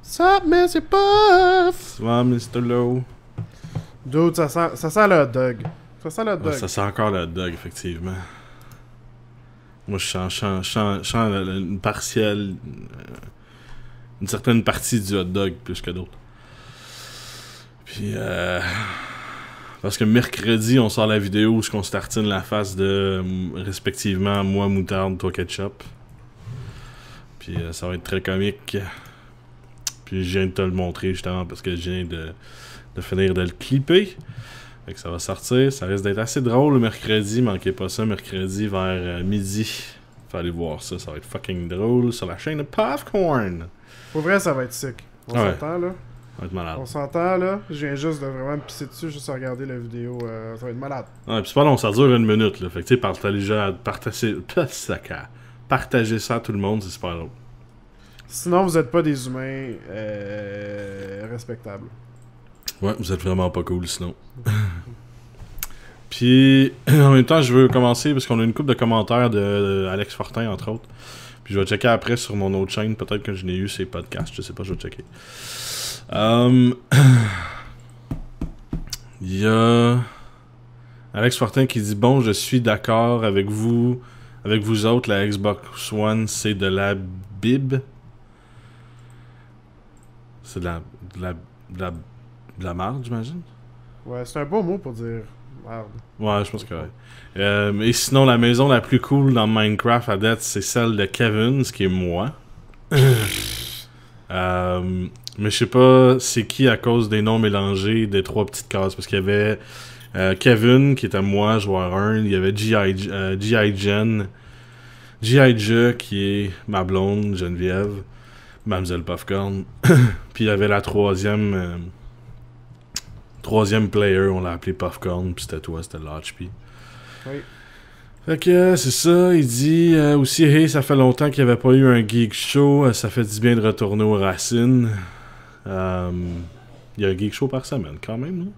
Sup, Mr. Puff? Ouais, Mr. Low. Dude, ça sent le hot dog. Ça sent le hot dog. Ouais, ça sent encore le hot dog, effectivement. Moi, je sens une partielle... une certaine partie du hot dog plus que d'autres. Puis, parce que mercredi, on sort la vidéo où on se tartine la face de, respectivement, moi moutarde, toi ketchup. Puis, ça va être très comique. Puis, je viens de te le montrer, justement, parce que je viens de finir de le clipper. Fait que ça va sortir. Ça risque d'être assez drôle le mercredi. Manquez pas ça, mercredi vers midi. Faut aller voir ça. Ça va être fucking drôle sur la chaîne de Puffcorn. Pour vrai, ça va être sick. On s'entend, là? Ça va être malade. On s'entend, là? Je viens juste de vraiment me pisser dessus, juste à regarder la vidéo. Ça va être malade. Ouais, pis c'est pas long, ça dure 1 minute, là. Fait que, tu sais, partager ça à tout le monde, c'est super drôle. Sinon, vous êtes pas des humains respectables. Ouais, vous êtes vraiment pas cool, sinon. Puis, en même temps, je veux commencer, parce qu'on a une couple de commentaires de Alex Fortin, entre autres. Puis je vais checker après sur mon autre chaîne, peut-être que je n'ai eu ces podcasts, je sais pas, je vais checker. Il y a Alex Fortin qui dit: bon, je suis d'accord avec vous autres, la Xbox One, c'est de la bib. C'est de la merde, j'imagine. Ouais, c'est un beau mot pour dire merde. Ouais, je pense que ouais. Et sinon, la maison la plus cool dans Minecraft à date, c'est celle de Kevin, ce qui est moi. Mais je sais pas c'est qui à cause des noms mélangés des 3 petites cases. Parce qu'il y avait Kevin, qui était moi, joueur 1. Il y avait G.I. Jen. G.I. Je, qui est ma blonde, Geneviève. Mademoiselle Puffcorn. Puis il y avait la troisième player, on l'a appelé Puffcorn. Puis c'était toi, c'était l'HP. Oui. Fait que c'est ça, il dit aussi, hey, ça fait longtemps qu'il n'y avait pas eu un Geek Show, ça fait du bien de retourner aux racines. Il y a un Geek Show par semaine quand même, non?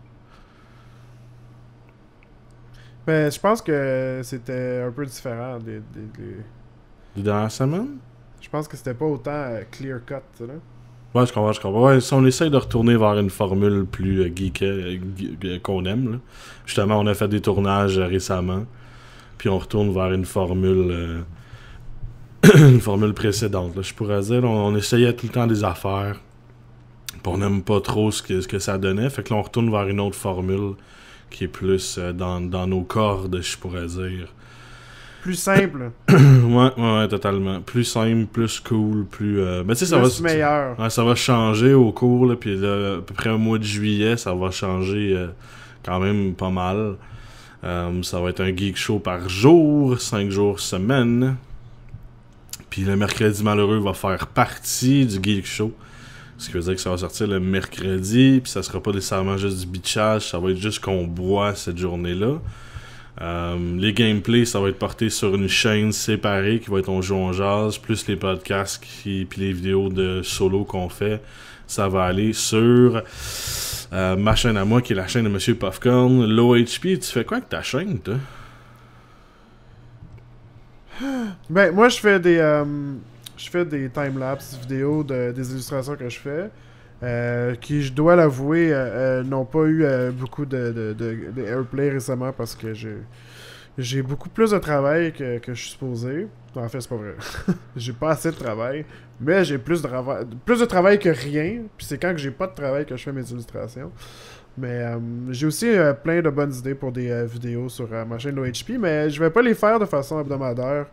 Mais je pense que c'était un peu différent des... Les dernières semaines? Je pense que c'était pas autant clear cut, là. Ouais, je comprends. Ouais, si on essaye de retourner vers une formule plus geek qu'on aime, là. Justement, on a fait des tournages récemment. Puis on retourne vers une formule une formule précédente, là, je pourrais dire. On essayait tout le temps des affaires. Puis on n'aime pas trop ce que ça donnait. Fait que là, on retourne vers une autre formule qui est plus dans nos cordes, je pourrais dire. Plus simple. ouais, totalement. Plus simple, plus cool, plus... ben, tu sais, ça va... meilleur. Ouais, ça va changer au cours, là, puis là, à peu près au mois de juillet, ça va changer quand même pas mal. Ça va être un Geek Show par jour, 5 jours semaine. Puis le mercredi malheureux va faire partie du Geek Show. Ce qui veut dire que ça va sortir le mercredi, puis ça sera pas nécessairement juste du bitchage, ça va être juste qu'on boit cette journée-là. Les gameplays, ça va être porté sur une chaîne séparée qui va être On Joue On Jase, plus les podcasts puis les vidéos de solo qu'on fait. Ça va aller sur ma chaîne à moi, qui est la chaîne de Monsieur Puffcorn. Low HP, tu fais quoi avec ta chaîne, toi? Ben, moi, je fais des time-lapse vidéos des illustrations que je fais. Qui, je dois l'avouer, n'ont pas eu beaucoup de airplay récemment parce que j'ai beaucoup plus de travail que je suis supposé. En fait, c'est pas vrai. J'ai pas assez de travail, mais j'ai plus de travail que rien. Puis c'est quand que j'ai pas de travail que je fais mes illustrations. Mais j'ai aussi plein de bonnes idées pour des vidéos sur ma chaîne OHP, mais je vais pas les faire de façon hebdomadaire.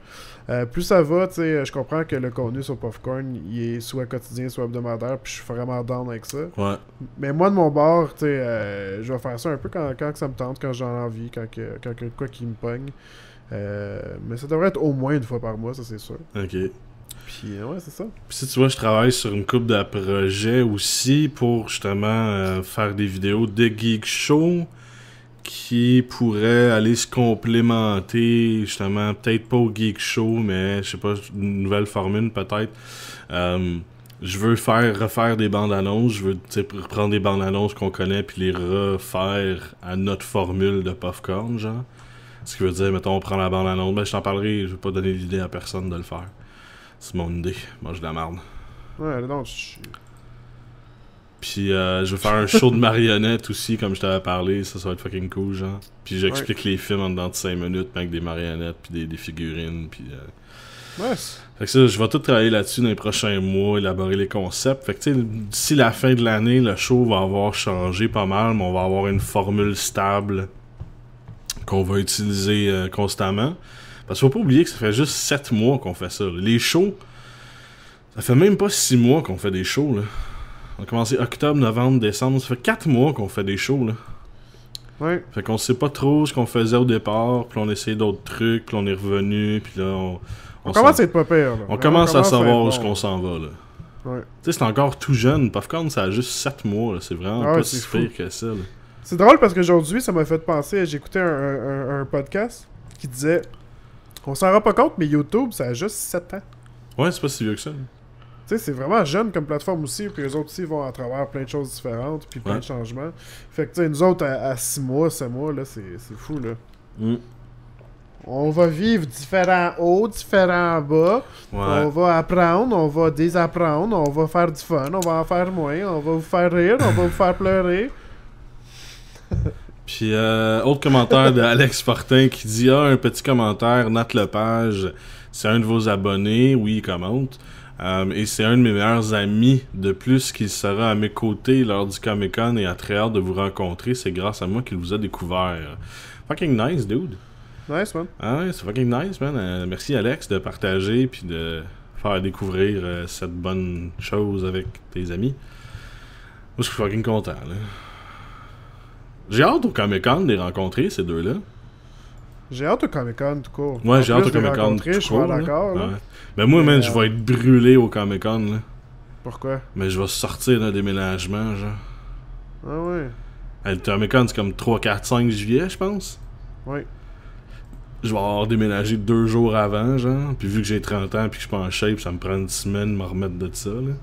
Plus ça va, tu sais, je comprends que le contenu sur Puffcorn, il est soit quotidien, soit hebdomadaire, puis je suis vraiment down avec ça. Ouais. Mais moi, de mon bord, tu sais, je vais faire ça un peu quand ça me tente, quand j'en ai envie, quand il y a quoi qui me pogne. Mais ça devrait être au moins une fois par mois, ça c'est sûr. Ok. Puis ouais, c'est ça. Puis si tu vois, je travaille sur une couple de projets aussi pour justement faire des vidéos de Geek Show qui pourraient aller se complémenter, justement, peut-être pas au Geek Show, mais je sais pas, une nouvelle formule peut-être. Je veux refaire des bandes annonces, je veux reprendre des bandes annonces qu'on connaît puis les refaire à notre formule de Puffcorn, genre. Ce qui veut dire, mettons, on prend la bande annonce, ben je t'en parlerai, je vais pas donner l'idée à personne de le faire. C'est mon idée. Moi, je la marde. Ouais, non, Puis je vais faire un show de marionnettes aussi, comme je t'avais parlé. Ça va être fucking cool, genre. Puis j'explique les films en dedans de 5 minutes, avec des marionnettes, puis des figurines, puis... Nice. Fait que ça, je vais tout travailler là-dessus dans les prochains mois, élaborer les concepts. Fait que tu sais, d'ici la fin de l'année, le show va avoir changé pas mal, mais on va avoir une formule stable qu'on va utiliser constamment. Parce qu'il faut pas oublier que ça fait juste 7 mois qu'on fait ça. Là. Les shows, ça fait même pas 6 mois qu'on fait des shows, là. On a commencé octobre, novembre, décembre. Ça fait 4 mois qu'on fait des shows, là. Ouais. Fait qu'on sait pas trop ce qu'on faisait au départ, puis on essayait d'autres trucs, puis on est revenu, puis là, on commence à être pas pire, là. On commence à savoir où est-ce qu'on s'en va, là. Ouais. Tu sais, c'est encore tout jeune. Puffcorn, ça a juste 7 mois, là. C'est vraiment pas si pire que ça, là. C'est drôle parce qu'aujourd'hui, ça m'a fait penser... J'écoutais un podcast qui disait... On s'en rend pas compte, mais YouTube, ça a juste 7 ans. Ouais, c'est pas si vieux que ça. Tu sais, c'est vraiment jeune comme plateforme aussi, puis eux autres aussi vont à travers plein de choses différentes, puis plein de changements. Fait que, tu sais, nous autres, à 6 mois, 7 mois, là, c'est fou, là. On va vivre différents hauts, différents bas. Ouais. On va apprendre, on va désapprendre, on va faire du fun, on va en faire moins, on va vous faire rire, on va vous faire pleurer. Puis, autre commentaire de Alex Fortin qui dit un petit commentaire, Nat Lepage, c'est un de vos abonnés, oui, il commente. Et c'est un de mes meilleurs amis. De plus, qu'il sera à mes côtés lors du Comic-Con et a très hâte de vous rencontrer. C'est grâce à moi qu'il vous a découvert. Fucking nice, dude. Nice, man. Ah ouais, c'est fucking nice, man. Merci, Alex, de partager puis de faire découvrir cette bonne chose avec tes amis. Moi, je suis fucking content, là. J'ai hâte au Comic-Con de les rencontrer, ces deux-là. J'ai hâte au Comic-Con, tout court. Ouais, j'ai hâte au Comic-Con, tout court. Je suis pas d'accord, là. Mais moi, man, je vais être brûlé au Comic-Con, là. Pourquoi? Mais je vais sortir d'un déménagement, genre. Ah ouais. Le Comic-Con, c'est comme 3, 4, 5 juillet, je pense. Oui. Je vais avoir déménagé 2 jours avant, genre. Puis vu que j'ai 30 ans puis que je suis pas en shape, ça me prend une semaine de me remettre de ça, là.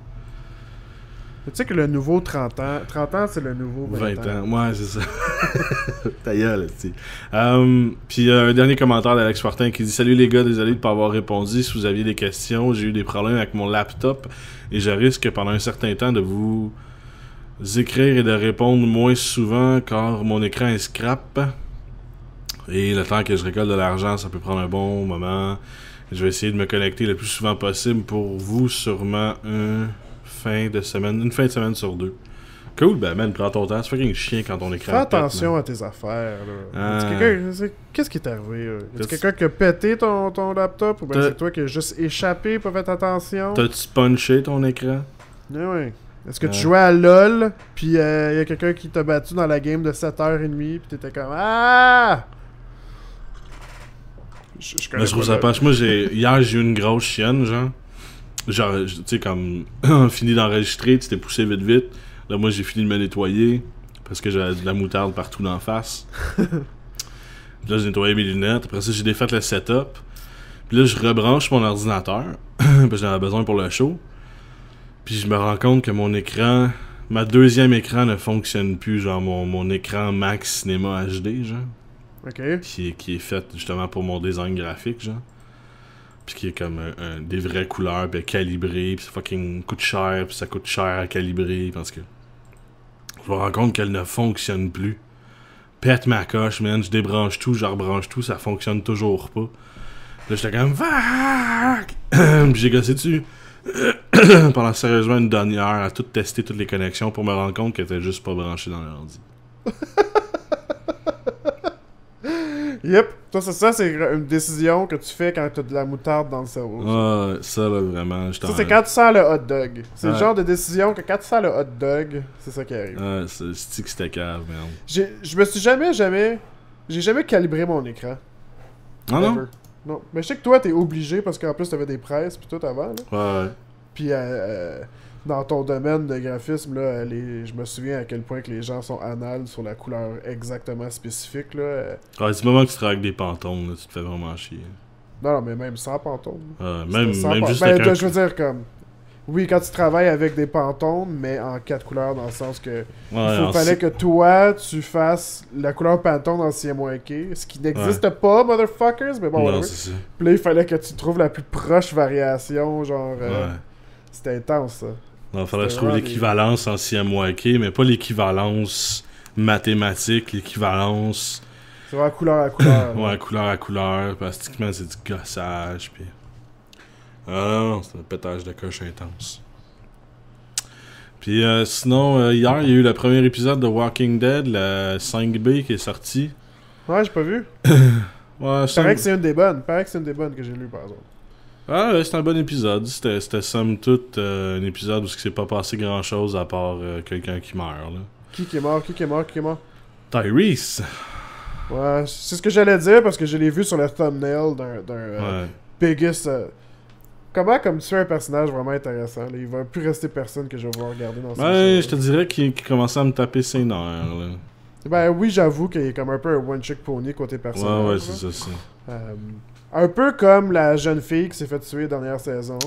Tu sais que le nouveau 30 ans, c'est le nouveau 20 ans. Ouais, c'est ça. Ta gueule, tu sais. Puis un dernier commentaire d'Alex Fortin qui dit « Salut les gars, désolé de ne pas avoir répondu. Si vous aviez des questions, j'ai eu des problèmes avec mon laptop et je risque pendant un certain temps de vous écrire et de répondre moins souvent car mon écran est scrap. Et le temps que je récolte de l'argent, ça peut prendre un bon moment. Je vais essayer de me connecter le plus souvent possible pour vous, sûrement une fin de semaine sur 2. Cool, ben man, prends ton temps. C'est fucking chien quand on écran. Fais attention à tes affaires, là. Qu'est-ce qui est arrivé, là? Est-ce quelqu'un qui a pété ton laptop ou bien c'est toi qui as juste échappé, pas fait attention? T'as-tu punché ton écran? Oui. Est-ce que tu jouais à LOL, puis y a quelqu'un qui t'a battu dans la game de 7h30, puis t'étais comme Ah! Je trouve ça passe. Moi, hier, j'ai eu une grosse chienne, genre. Genre, tu sais, comme, fini d'enregistrer, tu t'es poussé vite. Là, moi, j'ai fini de me nettoyer parce que j'avais de la moutarde partout d'en face. Puis là, j'ai nettoyé mes lunettes. Après ça, j'ai défait le setup. Puis là, je rebranche mon ordinateur parce que j'en avais besoin pour le show. Puis je me rends compte que mon écran, ma deuxième écran ne fonctionne plus. Genre, mon écran Max Cinéma HD, genre. OK. Qui est fait justement pour mon design graphique, genre. Puis qui est comme des vraies couleurs, puis calibré, puis ça fucking coûte cher, puis ça coûte cher à calibrer, parce que je me rends compte qu'elle ne fonctionne plus. Pète ma coche, man, je débranche tout, je rebranche tout, ça fonctionne toujours pas. Là, j'étais comme fuck! Puis j'ai gossé dessus pendant sérieusement une demi-heure à tout tester, toutes les connexions pour me rendre compte qu'elle était juste pas branchée dans l'ordi. Yep. Toi, ça, c'est une décision que tu fais quand t'as de la moutarde dans le cerveau. Ah, ça, là, vraiment. Ça, c'est quand tu sens le hot dog. C'est le genre de décision que quand tu sens le hot dog, c'est ça qui arrive. Ah, c'est que c'était cave, merde. Je me suis jamais... J'ai jamais calibré mon écran. Ah non? Non. Mais je sais que toi, t'es obligé parce qu'en plus, t'avais des presses pis tout avant, là. Ouais. Puis dans ton domaine de graphisme, là, je me souviens à quel point que les gens sont anal sur la couleur exactement spécifique, là. Ouais, c'est le moment que tu travailles avec des pantones, là, tu te fais vraiment chier. Non, mais même sans pantone. Même juste avec je veux dire, comme... Oui, quand tu travailles avec des pantones, mais en 4 couleurs, dans le sens que il fallait que toi, tu fasses la couleur pantone en CMYK, ce qui n'existe pas, motherfuckers, mais bon, non, c'est ça. Puis là, il fallait que tu trouves la plus proche variation, genre... C'était intense, ça. Il faudrait que je C'était trouve vraiment l'équivalence en CMYK, mais pas l'équivalence mathématique, l'équivalence C'est vraiment couleur à couleur. ouais, couleur à couleur. Pratiquement, c'est du gossage. Puis... Ah non, c'est un pétage de coche intense. Puis sinon, hier, il y a eu le premier épisode de Walking Dead, la 5B qui est sorti. Ouais, j'ai pas vu. Ouais, Paraît que c'est une des bonnes. Paraît que c'est une des bonnes que j'ai lues, par exemple. Ah, ouais, c'était un bon épisode. C'était somme toute un épisode où il s'est pas passé grand chose à part quelqu'un qui meurt. Là. Qui est mort? Qui est mort? Qui est mort? Tyrese! Ouais, c'est ce que j'allais dire parce que je l'ai vu sur le thumbnail d'un Ouais. biggest. Comment comme tuer un personnage vraiment intéressant. Là. Il va plus rester personne que je vais voir regarder dans ce Ouais, je te dirais qu'il commençait à me taper ses nerfs. Là. Ben oui, j'avoue qu'il est comme un peu un one-trick pony côté personnage. Ouais, là. c'est ça. Un peu comme la jeune fille qui s'est fait tuer dernière saison.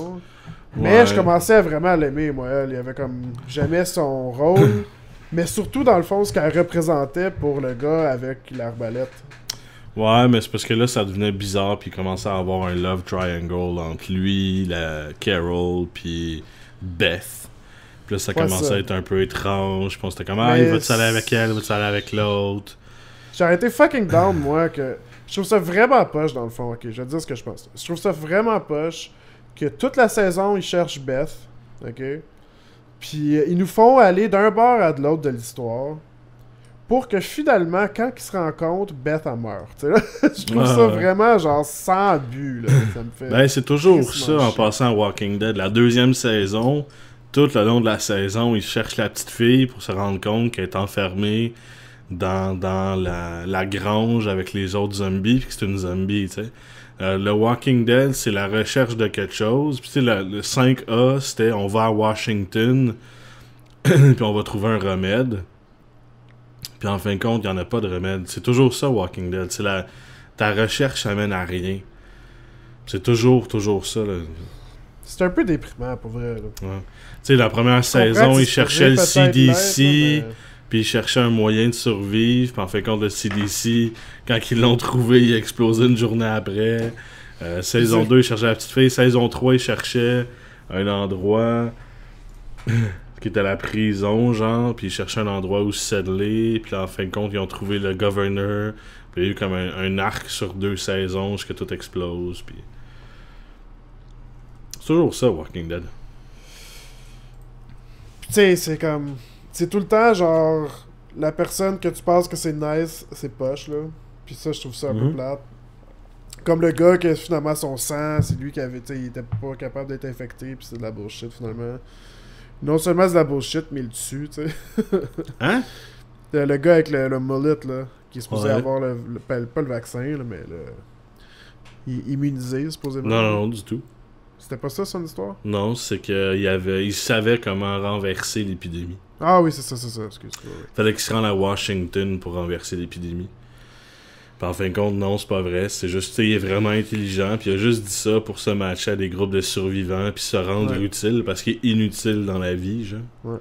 Mais Ouais. je commençais à vraiment l'aimer, moi. Elle. Il y avait comme. J'aimais son rôle. Mais surtout, dans le fond, ce qu'elle représentait pour le gars avec l'arbalète. Ouais, mais c'est parce que là, ça devenait bizarre, puis il commençait à avoir un love triangle entre lui, la Carol, puis Beth. Puis là, ça Ouais, commençait ça. à être un peu étrange. Puis on s'était comme, ah, Mais il va-tu aller avec elle, va-tu aller avec l'autre? J'aurais été fucking down, moi, que. Je trouve ça vraiment poche, dans le fond. Ok, je vais te dire ce que je pense. Je trouve ça vraiment poche que toute la saison, ils cherchent Beth. Ok? Puis ils nous font aller d'un bord à de l'autre de l'histoire. Pour que finalement, quand ils se rencontrent, Beth a meurt. Tu sais, là, je trouve ça Ouais. vraiment genre sans but. Là. Ça me fait. Ben, c'est toujours crissement ça en chier. passant à Walking Dead. La deuxième saison, tout le long de la saison, ils cherchent la petite fille pour se rendre compte qu'elle est enfermée dans la grange avec les autres zombies, puis que c'est une zombie, tu sais. Le Walking Dead, c'est la recherche de quelque chose. Puis tu sais, le 5A, c'était on va à Washington, puis on va trouver un remède. Puis en fin de compte, il n'y en a pas de remède. C'est toujours ça, Walking Dead. C'est ta recherche amène à rien. C'est toujours ça, là. C'est un peu déprimant, pour vrai. Là. Ouais. Tu sais, la première Je comprends saison, que ils ça cherchaient le pourrait peut-être CDC, l'être, là, puis ils cherchaient un moyen de survivre, puis en fin de compte, le CDC, quand ils l'ont trouvé, il a explosé une journée après. Saison C'est- 2, ils cherchaient la petite fille. Saison 3, ils cherchaient un endroit qui était la prison, genre, puis ils cherchaient un endroit où se settler, puis là, en fin de compte, ils ont trouvé le governor, puis il y a eu comme un arc sur 2 saisons jusqu'à tout explose, puis... C'est toujours ça, Walking Dead. Puis tu sais, c'est comme. C'est tout le temps genre. La personne que tu penses que c'est nice, c'est poche, là. Puis ça, je trouve ça un peu Mhm. plate. Comme le gars que finalement son sang, c'est lui qui avait. Tu sais, il était pas capable d'être infecté, puis c'est de la bullshit finalement. Non seulement c'est de la bullshit, mais il le tue, tu sais. Hein? Le gars avec le mullet, là, qui est supposé Ouais. avoir pas le vaccin, là, mais immunisé, supposément. Non, non, du tout. C'était pas ça son histoire? Non, c'est il savait comment renverser l'épidémie. Ah oui, c'est ça, excuse-moi. Ouais. Fallait qu'il se rende à Washington pour renverser l'épidémie. Puis en fin de compte, non, c'est pas vrai. C'est juste, tu sais, il est vraiment intelligent. Puis il a juste dit ça pour se matcher à des groupes de survivants. Puis se rendre Ouais. utile parce qu'il est inutile dans la vie, genre. Ouais.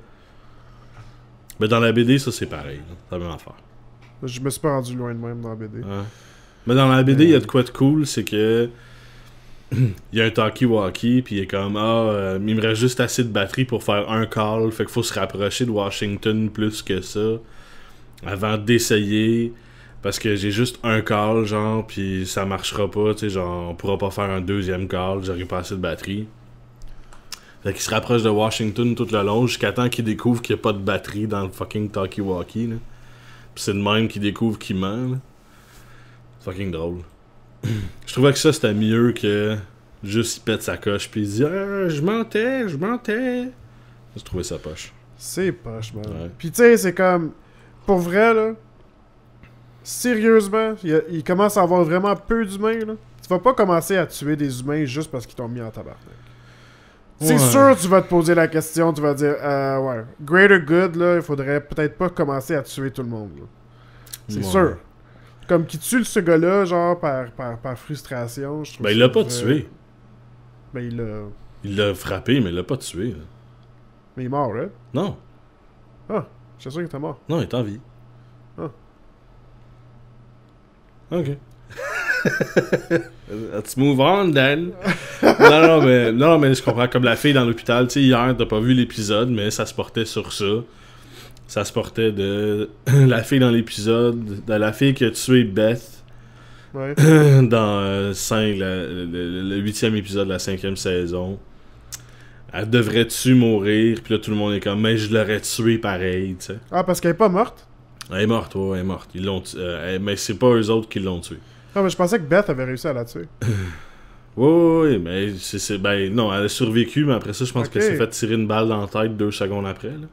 Mais dans la BD, ça c'est pareil. là. C'est la même affaire. Je me suis pas rendu loin de même dans la BD. Ouais. Mais dans la BD, il y a de quoi de cool, c'est que. Il y a un talkie-walkie, puis il est comme il me reste juste assez de batterie pour faire un call, fait qu'il faut se rapprocher de Washington plus que ça avant d'essayer, parce que j'ai juste un call, genre, puis ça marchera pas, tu sais, genre, on pourra pas faire un deuxième call, j'aurai pas assez de batterie. Fait qu'il se rapproche de Washington tout le long, jusqu'à temps qu'il découvre qu'il y a pas de batterie dans le fucking talkie-walkie, là. Pis c'est le même qu'il découvre qu'il ment, là. C'est fucking drôle. Je trouvais que ça c'était mieux que juste il pète sa coche puis il dit je mentais. Je trouvais ça poche. C'est poche, man. Ouais. Puis tu sais, c'est comme. Pour vrai, là. Sérieusement, il commence à avoir vraiment peu d'humains, là. Tu vas pas commencer à tuer des humains juste parce qu'ils t'ont mis en tabarnak. C'est Ouais. sûr, tu vas te poser la question, tu vas dire, ouais, greater good, là, il faudrait peut-être pas commencer à tuer tout le monde, là. C'est Ouais. sûr. Comme qui tue ce gars-là, genre, par frustration, je trouve Ben il ça l'a pas vrai- tué. Ben il l'a... Il l'a frappé, mais il l'a pas tué. Là. Mais il est mort, là. Non, Ah, j'étais sûr qu'il était mort. non, il est en vie. Ah. Ok. Let's move on, Dan. non, mais je comprends. Comme la fille dans l'hôpital, tu sais, hier, t'as pas vu l'épisode, mais ça se portait sur ça. Ça se portait de la fille dans l'épisode, de la fille qui a tué Beth. Ouais. Dans le 8e épisode de la 5e saison. Elle devrait-tu mourir? Puis là, tout le monde est comme, mais je l'aurais tué pareil, tu sais. Ah, parce qu'elle est pas morte? Elle est morte, ouais, elle est morte. Ils l'ont mais c'est pas eux autres qui l'ont tué. Non, mais je pensais que Beth avait réussi à la tuer. Oui, mais ben non, elle a survécu, mais après ça, je pense Ok. qu'elle s'est fait tirer une balle dans la tête 2 secondes après, là.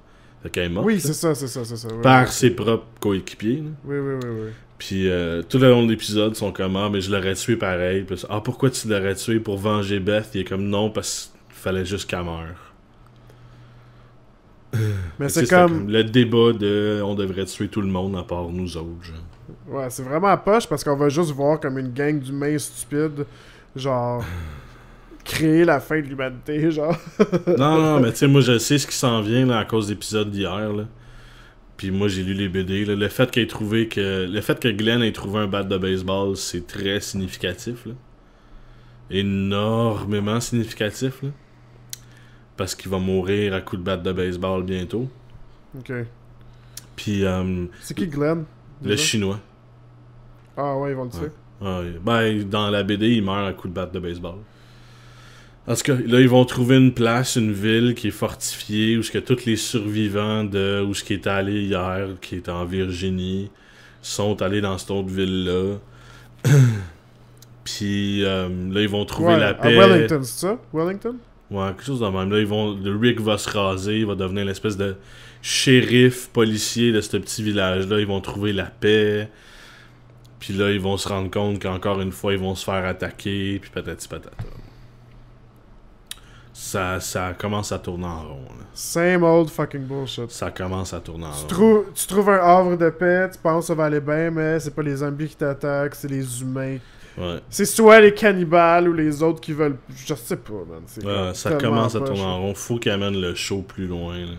Fait qu'elle est morte. Oui, là. c'est ça. Ouais, Par ouais. ses propres coéquipiers, là. Oui. Puis tout le long de l'épisode, ils sont comme ah, mais je l'aurais tué pareil. Puis, ah, pourquoi tu l'aurais tué pour venger Beth? Il est comme non, parce qu'il fallait juste qu'elle meure. Mais Tu sais, c'est c'était comme... le débat de on devrait tuer tout le monde à part nous autres. Genre. Ouais, c'est vraiment poche parce qu'on va juste voir comme une gang d'humains stupides, genre... créer la fin de l'humanité, genre. Non, mais tu sais, moi je sais ce qui s'en vient là, à cause de l'épisode d'hier. Là. Puis moi j'ai lu les BD. Là. Le fait que Glenn ait trouvé un bat de baseball, c'est très significatif. Là. Énormément significatif. Là. Parce qu'il va mourir à coup de batte de baseball bientôt. Ok. Puis C'est qui Glenn? le déjà? chinois. Ah ouais, ils vont le tuer. Ouais. Ben, dans la BD, il meurt à coup de batte de baseball. En tout cas, là, ils vont trouver une place, une ville qui est fortifiée, où ce que tous les survivants de où ce qui est allé hier, qui est en Virginie, sont allés dans cette autre ville-là. Puis là, ils vont trouver Ouais, la à paix. Wellington, c'est ça? Wellington? Ouais, quelque chose de même. Là, le Rick va se raser, il va devenir l'espèce de shérif policier de ce petit village-là. Ils vont trouver la paix. Puis là, ils vont se rendre compte qu'encore une fois, ils vont se faire attaquer. Puis patati patata. Ça commence à tourner en rond. Là. Same old fucking bullshit. Ça commence à tourner en rond. Tu trouves un havre de paix, tu penses que ça va aller bien, mais c'est pas les zombies qui t'attaquent, c'est les humains. Ouais. C'est soit les cannibales ou les autres qui veulent... Je sais pas, man. C'est Ouais, ça tellement commence à poche, tourner là. en rond. Faut qu'il amène le show plus loin. Là.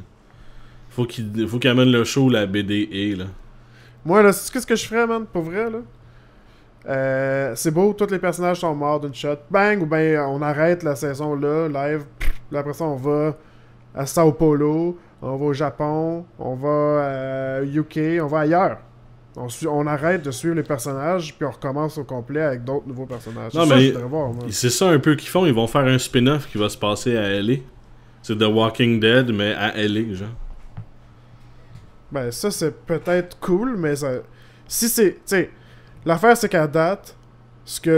Faut qu'il amène le show où la BD est. Là. Moi, là, c'est ce que je ferais, man, pour vrai, là. C'est beau, tous les personnages sont morts d'une shot. Bang, ou ben on arrête la saison là, live. Là, après ça, on va à Sao Paulo, on va au Japon, on va à UK, on va ailleurs. On arrête de suivre les personnages, puis on recommence au complet avec d'autres nouveaux personnages. Non, C'est ça mais que je voudrais voir, moi. c'est ça un peu qu'ils font. Ils vont faire un spin-off qui va se passer à LA. C'est The Walking Dead, mais à LA, genre. Ben, ça, c'est peut-être cool, mais ça... Si c'est... Tu sais, l'affaire, c'est qu'à date, ce que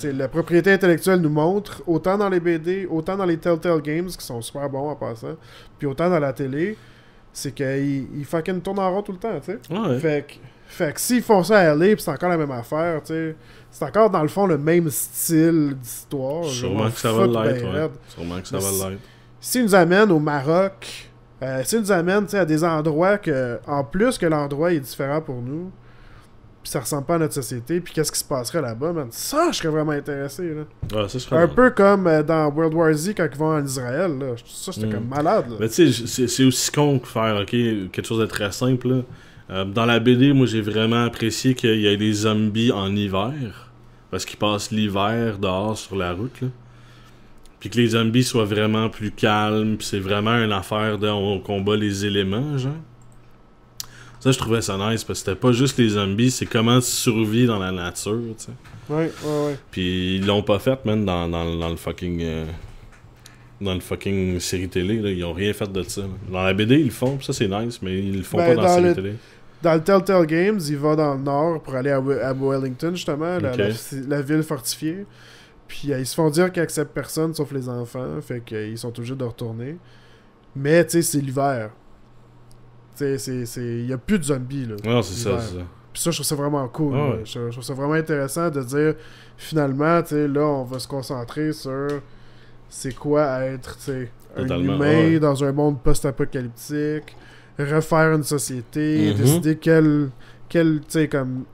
la propriété intellectuelle nous montre, autant dans les BD, autant dans les Telltale Games, qui sont super bons en passant, puis autant dans la télé, c'est qu'ils fucking tournent en rond tout le temps, tu sais. Ouais. Fait que s'ils font ça à LA, puis c'est encore la même affaire, tu sais, c'est encore dans le fond le même style d'histoire. je Sûrement m'en que ça va fous l'être, ben ouais. raide. Sûrement que ça Mais va l'être. S'ils nous amènent au Maroc, s'ils nous amènent à des endroits que, en plus que l'endroit est différent pour nous, puis ça ressemble pas à notre société, puis qu'est-ce qui se passerait là-bas, man, ça, je serais vraiment intéressé, là. Ouais, ça serait Un drôle. peu comme dans World War Z quand ils vont en Israël, là. Ça, j'étais comme malade, là. Mais tu sais, c'est aussi con que faire quelque chose de très simple. Là. Dans la BD, moi j'ai vraiment apprécié qu'il y ait des zombies en hiver. Parce qu'ils passent l'hiver dehors sur la route. Là. Puis que les zombies soient vraiment plus calmes. Puis c'est vraiment une affaire de on combat les éléments, genre. Ça, je trouvais ça nice parce que c'était pas juste les zombies, c'est comment tu survis dans la nature, tu sais. Ouais. Puis ils l'ont pas fait, man, dans le fucking. Dans le fucking série télé, là. Ils ont rien fait de ça. Là. Dans la BD, ils le font, pis ça c'est nice, mais ils le font Ben, pas dans la dans série le- télé. Dans le Telltale Games, il va dans le nord pour aller à Wellington, justement, Ok. la ville fortifiée. Puis ils se font dire qu'ils acceptent personne sauf les enfants, fait qu'ils sont obligés de retourner. Mais, tu sais, c'est l'hiver. Tu sais, il y a plus de zombies, là. Non, c'est ça, l'hiver. c'est ça. Puis ça, je trouve ça vraiment cool. Ah là. ouais. Je trouve ça vraiment intéressant de dire, finalement, tu sais, là, on va se concentrer sur c'est quoi être, tu sais, un Totalement, humain ouais. dans un monde post-apocalyptique, refaire une société, Mhm. décider quelle tu sais, comme,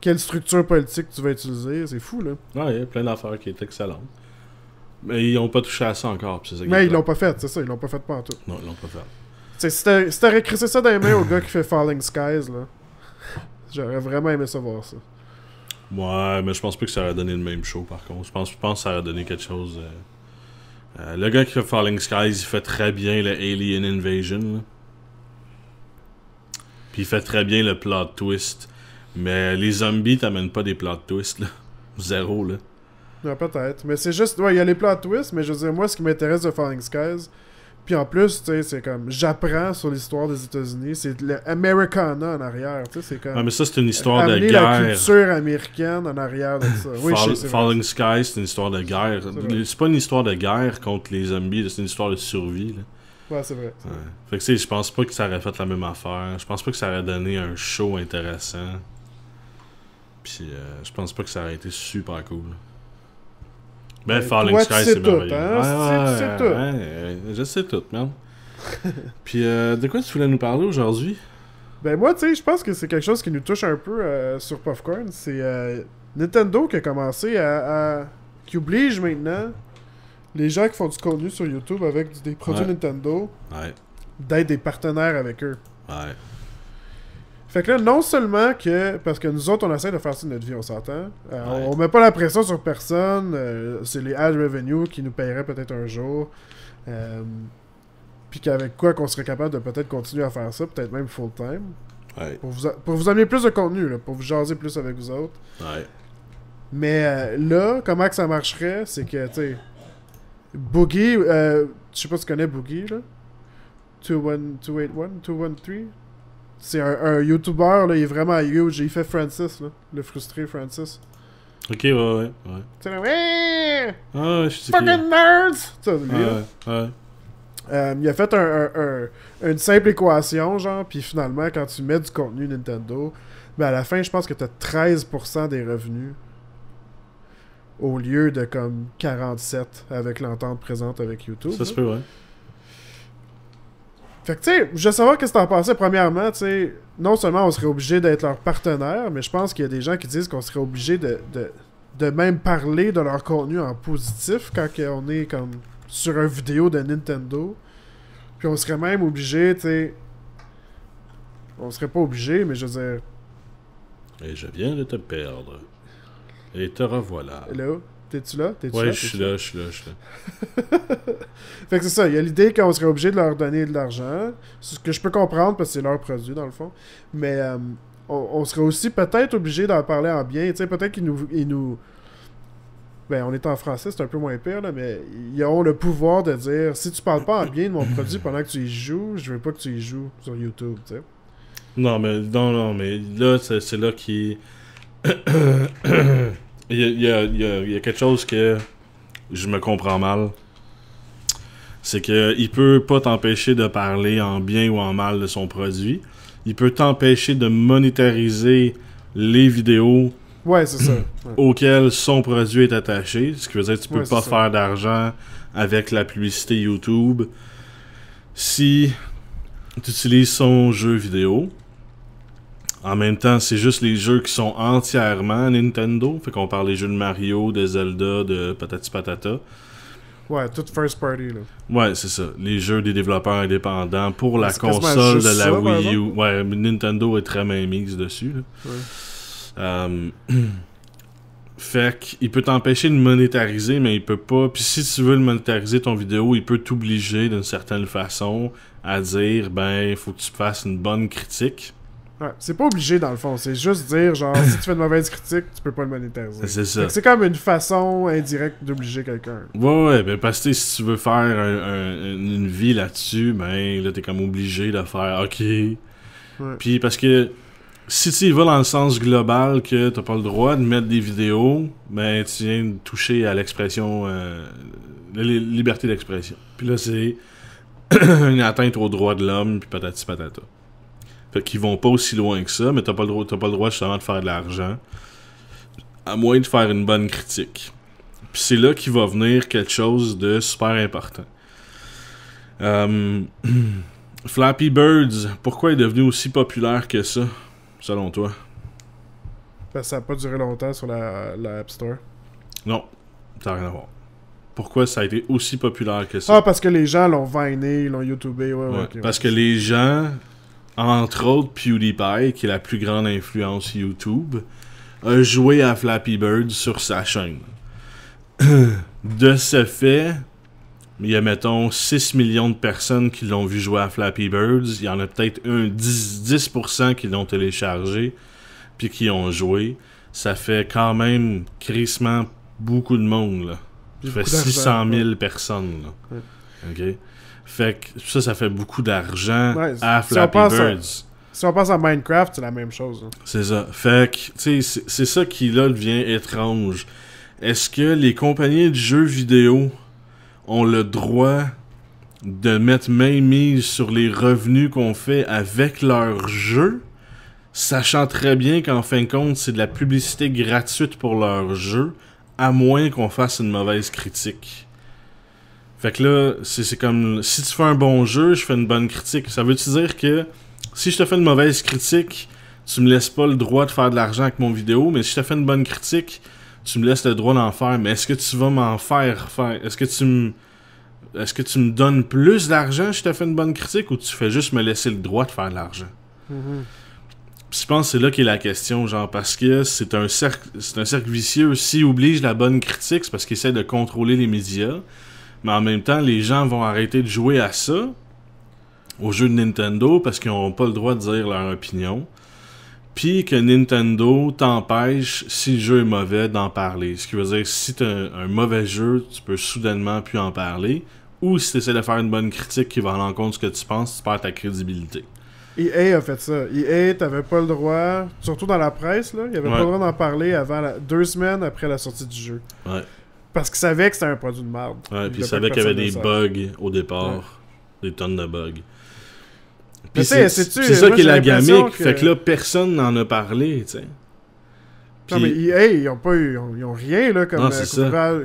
quelle structure politique tu vas utiliser. C'est fou, là. Ouais, il y a plein d'affaires qui étaient excellentes. Mais ils ont pas touché à ça encore, pis c'est ça qui est Mais ils plate. l'ont pas fait, c'est ça, ils l'ont pas fait pas en tout. Non, ils l'ont pas fait. Tu sais, si t'aurais crissé ça dans les mains au gars qui fait Falling Skies, là, j'aurais vraiment aimé ça voir ça. Ouais, mais je pense pas que ça aurait donné le même show, par contre. Je pense que ça aurait donné quelque chose... le gars qui fait Falling Skies, il fait très bien le Alien Invasion, là. Puis il fait très bien le plot twist. Mais les zombies t'amènent pas des plot twists, là. Zéro, là. Ouais, peut-être. Mais c'est juste... Ouais, il y a les plot twists, mais je veux dire, moi, ce qui m'intéresse de Falling Skies... Puis en plus, tu sais, c'est comme... J'apprends sur l'histoire des États-Unis. C'est l'Americana en arrière, tu sais, c'est comme... Ah, mais ça, c'est une histoire de amener guerre. la culture américaine en arrière de ça. Oui, je sais, c'est vrai. Falling Skies, c'est une histoire de guerre. C'est pas une histoire de guerre contre les zombies, c'est une histoire de survie, là. Ouais, c'est vrai. Ouais. Fait que tu sais, je pense pas que ça aurait fait la même affaire. Je pense pas que ça aurait donné un show intéressant. Puis je pense pas que ça aurait été super cool. Ben, Falling toi, Sky, tu sais c'est tout, merveilleux. hein? Tu sais tout. Je sais tout, man. Puis de quoi tu voulais nous parler aujourd'hui? Ben moi, tu sais, je pense que c'est quelque chose qui nous touche un peu sur Popcorn. C'est Nintendo qui a commencé qui oblige maintenant les gens qui font du contenu sur YouTube avec des produits Nintendo d'être des partenaires avec eux. Ouais. Fait que là, non seulement que... Parce que nous autres, on essaie de faire ça de notre vie, on s'entend. On met pas la pression sur personne. C'est les ad revenue qui nous paieraient peut-être un jour. Puis qu'avec quoi qu'on serait capable de peut-être continuer à faire ça, peut-être même full-time. Ouais. Pour vous amener plus de contenu, là, pour vous jaser plus avec vous autres. Ouais. Mais là, comment que ça marcherait, c'est que, tu sais... Boogie, je sais pas si tu connais Boogie, là. 281, 213. C'est un YouTuber, là, il est vraiment huge. Il fait Francis, là. Le frustré Francis. Ok, ouais. Tu sais, là, ouais! Ah, je sais Fucking nerds! Ça, lui, ouais. il a fait une simple équation, genre, puis finalement, quand tu mets du contenu Nintendo, ben à la fin, je pense que t'as 13% des revenus au lieu de comme 47 avec l'entente présente avec YouTube. Ça se peut, ouais. Fait que, tu sais, je veux savoir qu'est-ce que t'en pensais. Premièrement, tu sais, non seulement on serait obligé d'être leur partenaire, mais je pense qu'il y a des gens qui disent qu'on serait obligé de même parler de leur contenu en positif quand on est comme sur une vidéo de Nintendo. Puis on serait même obligé, tu sais... On serait pas obligé, mais je veux dire... Et je viens de te perdre. Et te revoilà. Là, t'es-tu là? Ouais, je suis là. Fait que c'est ça, il y a l'idée qu'on serait obligé de leur donner de l'argent, ce que je peux comprendre parce que c'est leur produit dans le fond, mais on serait aussi peut-être obligé d'en parler en bien, tu sais, peut-être qu'ils nous... Ben, on est en français, c'est un peu moins pire, là, mais ils ont le pouvoir de dire, si tu parles pas en bien de mon produit pendant que tu y joues, je veux pas que tu y joues sur YouTube, tu sais. Non, mais là, c'est là qui... il y a quelque chose que je me comprends mal. C'est que il peut pas t'empêcher de parler en bien ou en mal de son produit. Il peut t'empêcher de monétariser les vidéos ouais, c'est ça. auxquelles son produit est attaché. Ce qui veut dire que tu peux pas ça. faire d'argent avec la publicité YouTube si tu utilises son jeu vidéo. En même temps, c'est juste les jeux qui sont entièrement Nintendo. Fait qu'on parle des jeux de Mario, de Zelda, de patati patata. Ouais, tout first party, là. Ouais, c'est ça. Les jeux des développeurs indépendants pour la C'est quasiment console juste de la ça, par Wii U. exemple. Ouais, Nintendo est très mainmise dessus, là. Ouais. Fait qu'il peut t'empêcher de monétariser, mais il peut pas... Puis si tu veux le monétariser, ton vidéo, il peut t'obliger d'une certaine façon à dire, ben, il faut que tu fasses une bonne critique. Ouais, c'est pas obligé dans le fond, c'est juste dire genre si tu fais une mauvaise critique, tu peux pas le monétariser. C'est ça. Fait que c'est comme une façon indirecte d'obliger quelqu'un. Ouais, ben parce que si tu veux faire une vie là-dessus, ben là t'es comme obligé de faire OK. Ouais. Puis parce que si tu y vas dans le sens global que t'as pas le droit de mettre des vidéos, ben tu viens de toucher à l'expression, la liberté d'expression. Puis là c'est une atteinte aux droits de l'homme, puis patati patata. Fait qu'ils vont pas aussi loin que ça, mais t'as pas le droit justement de faire de l'argent, à moins de faire une bonne critique. Puis c'est là qu'il va venir quelque chose de super important. Flappy Birds, pourquoi est devenu aussi populaire que ça, selon toi? Parce que ça a pas duré longtemps sur la App Store. Non, ça n'a rien à voir. Pourquoi ça a été aussi populaire que ça? Ah, parce que les gens l'ont viné, ils l'ont YouTubé, parce que les gens... Entre autres, PewDiePie, qui est la plus grande influence YouTube, a joué à Flappy Bird sur sa chaîne. De ce fait, il y a, mettons, 6 millions de personnes qui l'ont vu jouer à Flappy Birds. Il y en a peut-être 10% qui l'ont téléchargé puis qui ont joué. Ça fait quand même crissement beaucoup de monde, là. Ça fait 600 000 personnes, là. Ouais. OK? Fait que ça fait beaucoup d'argent à Flappy Birds. Si on pense à Minecraft, c'est la même chose. Hein. C'est ça. Fait que, tu sais, c'est ça qui, là, devient étrange. Est-ce que les compagnies de jeux vidéo ont le droit de mettre main mise sur les revenus qu'on fait avec leurs jeux, sachant très bien qu'en fin de compte, c'est de la publicité gratuite pour leurs jeux, à moins qu'on fasse une mauvaise critique. Fait que là, c'est comme, si tu fais un bon jeu, je fais une bonne critique. Ça veut-tu dire que si je te fais une mauvaise critique, tu me laisses pas le droit de faire de l'argent avec mon vidéo, mais si je te fais une bonne critique, tu me laisses le droit d'en faire. Mais est-ce que tu vas m'en faire? Est-ce que tu me donnes plus d'argent si je te fais une bonne critique, ou tu fais juste me laisser le droit de faire de l'argent? Puis je pense que c'est là qu'est la question, genre, parce que c'est un cercle vicieux. S'ils obligent la bonne critique, c'est parce qu'ils essaient de contrôler les médias, mais en même temps, les gens vont arrêter de jouer à ça, aux jeux de Nintendo, parce qu'ils n'ont pas le droit de dire leur opinion. Puis que Nintendo t'empêche, si le jeu est mauvais, d'en parler. Ce qui veut dire que si t'as un mauvais jeu, tu peux soudainement plus en parler. Ou si tu essaies de faire une bonne critique qui va à l'encontre de ce que tu penses, tu perds ta crédibilité. EA a fait ça. EA, t'avais pas le droit, surtout dans la presse, là, il avait pas le droit d'en parler avant 2 semaines après la sortie du jeu. Ouais. Parce qu'il savait que c'était un produit de merde. Ouais, puis il savait qu'il y avait des bugs au départ. Ouais. Des tonnes de bugs. Puis c'est ça qui est la gamique. Fait que là, personne n'en a parlé, tu sais. Non, mais EA, ils ont rien là, comme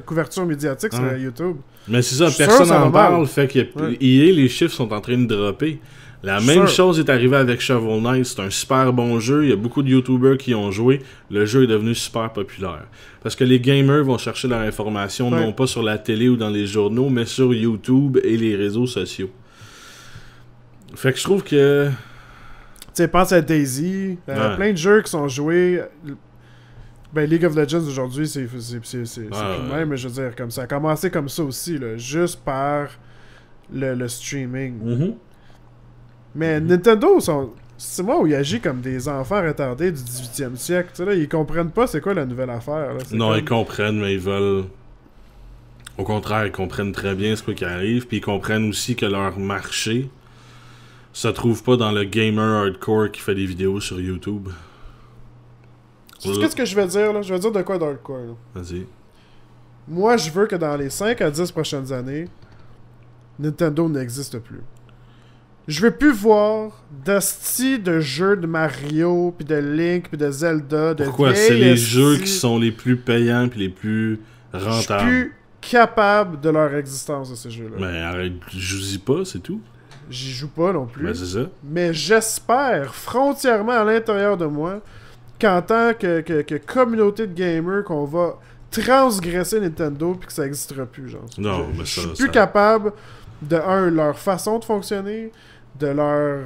couverture médiatique sur YouTube. Mais c'est ça, personne n'en parle. Fait que EA, les chiffres sont en train de dropper. La même chose est arrivée avec Shovel Knight. C'est un super bon jeu. Il y a beaucoup de YouTubers qui ont joué. Le jeu est devenu super populaire. Parce que les gamers vont chercher leur information non pas sur la télé ou dans les journaux, mais sur YouTube et les réseaux sociaux. Fait que je trouve que... Tu sais, pense à Daisy. Plein de jeux qui sont joués... Ben, League of Legends aujourd'hui, c'est plus le même, mais je veux dire, comme ça a commencé comme ça aussi, là, juste par le streaming. Mais Nintendo, c'est moi où ils agissent comme des enfants retardés du 18e siècle. Tu sais, là, ils comprennent pas c'est quoi la nouvelle affaire. Là. Non, ils comprennent, mais ils veulent... Au contraire, ils comprennent très bien ce qui arrive, puis ils comprennent aussi que leur marché se trouve pas dans le gamer hardcore qui fait des vidéos sur YouTube. Qu'est-ce que je vais dire, là? Je vais dire de quoi d'hardcore, là. Vas-y. Moi, je veux que dans les 5 à 10 prochaines années, Nintendo n'existe plus. Je veux plus voir d'hostie de jeux de Mario, puis de Link, puis de Zelda, de Pourquoi? C'est les jeux qui sont les plus payants puis les plus rentables. Je suis plus capable de leur existence de ces jeux-là. Mais arrête, joue-y pas, c'est tout. J'y joue pas non plus. Ben, c'est ça. Mais j'espère frontièrement à l'intérieur de moi qu'en tant que communauté de gamers, qu'on va transgresser Nintendo puis que ça n'existera plus, genre. Non, mais je suis plus capable de leur façon de fonctionner, de leur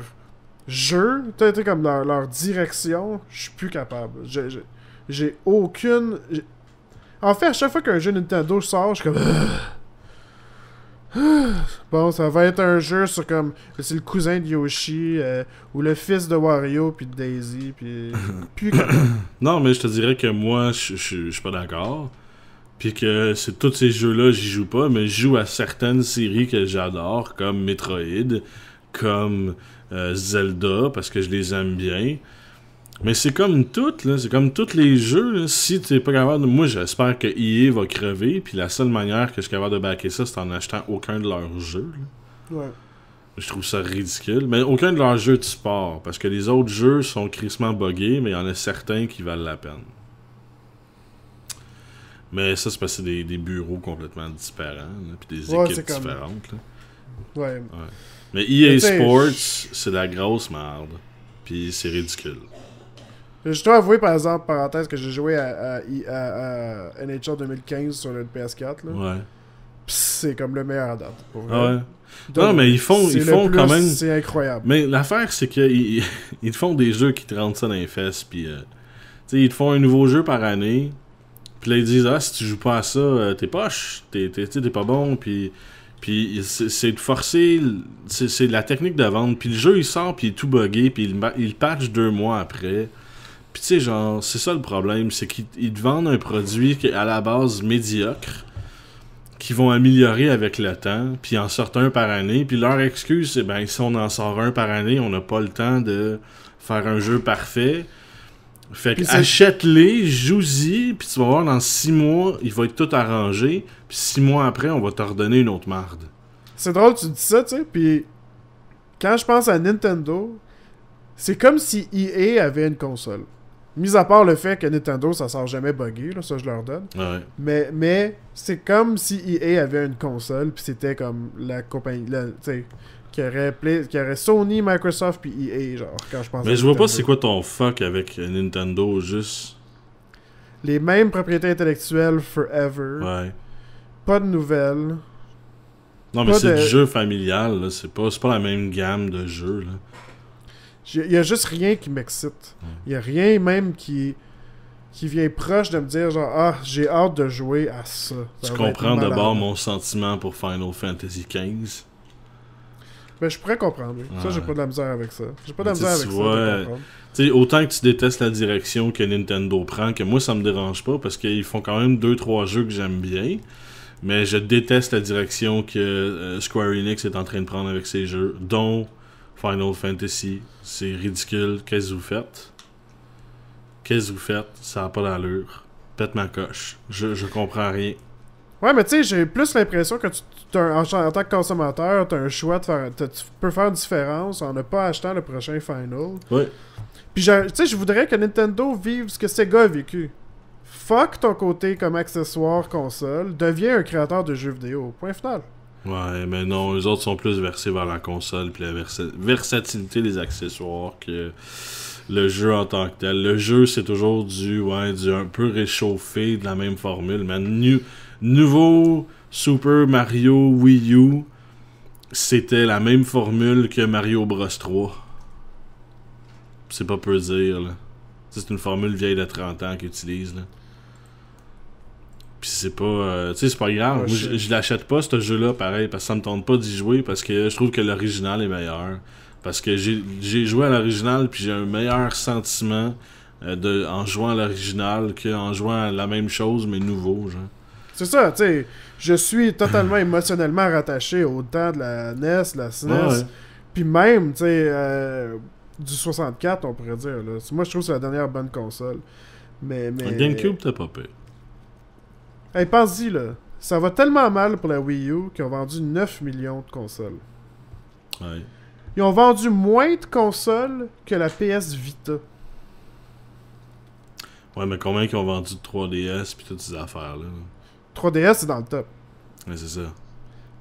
jeu, peut-être comme leur direction, je suis plus capable. J'ai aucune... En fait, à chaque fois qu'un jeu Nintendo sort, je suis comme... Bon, ça va être un jeu sur comme... C'est le cousin de Yoshi, ou le fils de Wario, puis de Daisy, puis... Plus capable. Non, mais je te dirais que moi, je suis pas d'accord. Puis que c'est tous ces jeux-là, j'y joue pas, mais je joue à certaines séries que j'adore, comme Metroid, comme Zelda, parce que je les aime bien. Mais c'est comme toutes, là, c'est comme tous les jeux, là, si t'es pas capable de... Moi, j'espère que EA va crever, puis la seule manière que je suis capable de backer ça, c'est en achetant aucun de leurs jeux. Là. Ouais. Je trouve ça ridicule. Mais aucun de leurs jeux de sport, parce que les autres jeux sont crissement buggés, mais il y en a certains qui valent la peine. Mais ça, c'est parce que c'est des bureaux complètement différents, puis des équipes différentes. Là. Ouais. Mais EA Sports, c'est de la grosse merde. Puis c'est ridicule. Je dois avouer, par exemple, parenthèse, que j'ai joué à NHL 2015 sur le PS4. Là. Ouais. Pis c'est comme le meilleur à date. Pour vrai. Ouais. Non, mais ils font quand même... C'est incroyable. Mais l'affaire, c'est qu'ils ils font des jeux qui te rendent ça dans les fesses, puis... sais, ils te font un nouveau jeu par année. Puis là, ils disent, ah, si tu joues pas à ça, t'es poche. T'es pas bon. Puis c'est de forcer. C'est de la technique de vente. Puis le jeu, il sort, puis il est tout buggé. Puis il patch 2 mois après. Puis tu sais, genre, c'est ça le problème. C'est qu'ils te vendent un produit qui est à la base médiocre. Qui vont améliorer avec le temps, puis en sortent un par année, puis leur excuse, c'est ben si on en sort un par année, on n'a pas le temps de faire un jeu parfait. Fait que achète-les, joue-y, puis tu vas voir dans 6 mois, il va être tout arrangé, puis 6 mois après, on va te redonner une autre marde. C'est drôle, tu dis ça, tu sais, puis quand je pense à Nintendo, c'est comme si EA avait une console. Mis à part le fait que Nintendo, ça sort jamais buggé, là, ça je leur donne. Ouais. Mais c'est comme si EA avait une console, puis c'était comme la compagnie, tu sais, qui aurait Sony, Microsoft, puis EA, genre, quand je pense à Mais je vois Nintendo. pas c'est quoi ton fuck avec Nintendo, juste... Les mêmes propriétés intellectuelles forever. Ouais. Pas de nouvelles. Non, mais Pas c'est de- du jeu familial, là. C'est pas la même gamme de jeux, là. Il y a juste rien qui m'excite. Il y a rien même qui vient proche de me dire genre ah j'ai hâte de jouer à ça. Tu Ça va comprends être malade. d'abord mon sentiment pour Final Fantasy XV. Ben je pourrais comprendre. Oui. Ça Ouais. j'ai pas de la misère avec ça. J'ai pas de la Mais misère tu avec vois, ça de comprendre. Tu sais, autant que tu détestes la direction que Nintendo prend, que moi ça me dérange pas parce qu'ils font quand même 2-3 jeux que j'aime bien. Mais je déteste la direction que Square Enix est en train de prendre avec ses jeux, dont Final Fantasy. C'est ridicule. Qu'est-ce que vous faites? Qu'est-ce que vous faites? Ça n'a pas d'allure. Pète ma coche. Je comprends rien. Ouais mais tu sais j'ai plus l'impression que en tant que consommateur t'as un choix de faire. Tu peux faire une différence en ne pas achetant le prochain Final. Ouais. Puis tu sais je voudrais que Nintendo vive ce que Sega a vécu. Fuck ton côté comme accessoire console, deviens un créateur de jeux vidéo. Point final. Ouais, mais non, eux autres sont plus versés vers la console puis la versatilité des accessoires que le jeu en tant que tel. Le jeu, c'est toujours du un peu réchauffé de la même formule. Mais nouveau Super Mario Wii U, c'était la même formule que Mario Bros 3. C'est pas peu dire, là. C'est une formule vieille de 30 ans qu'ils utilisent, là. Puis c'est pas... tu sais, c'est pas grave. Ouais, Moi, je l'achète pas, ce jeu-là, pareil, parce que ça me tente pas d'y jouer, parce que je trouve que l'original est meilleur. Parce que j'ai joué à l'original, puis j'ai un meilleur sentiment en jouant à l'original qu'en jouant à la même chose, mais nouveau, genre. C'est ça, tu sais. Je suis totalement émotionnellement rattaché au temps de la NES, la SNES. Ouais. Puis même, tu sais, du 64, on pourrait dire. Là. Moi, je trouve que c'est la dernière bonne console. Mais. Le GameCube, t'as pas payé. Hey, pense-y, là. Ça va tellement mal pour la Wii U qu'ils ont vendu 9 millions de consoles. Ouais. Ils ont vendu moins de consoles que la PS Vita. Ouais, mais combien qu'ils ont vendu de 3DS pis toutes ces affaires-là? 3DS, c'est dans le top. Ouais, c'est ça.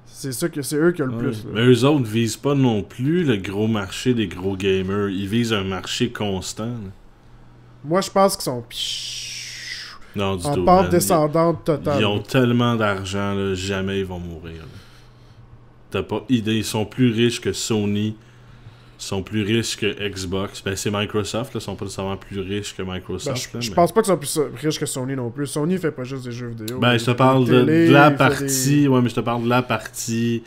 C'est eux qui ont le plus. Là. Mais eux autres visent pas non plus le gros marché des gros gamers. Ils visent un marché constant. Là. Moi, je pense qu'ils sont Non, du en tout. pente Man. descendante totale. Ils ont tellement d'argent, là, jamais ils vont mourir. Là. T'as pas idée. Ils sont plus riches que Sony. Ils sont plus riches que Xbox. Ben, c'est Microsoft, là. Ils sont pas nécessairement plus riches que Microsoft. Ben, je mais... pense pas qu'ils sont plus riches que Sony non plus. Sony fait pas juste des jeux vidéo. Ben, Il je te fait parle des télés, de la il fait partie. des- Ouais, mais je te parle de la partie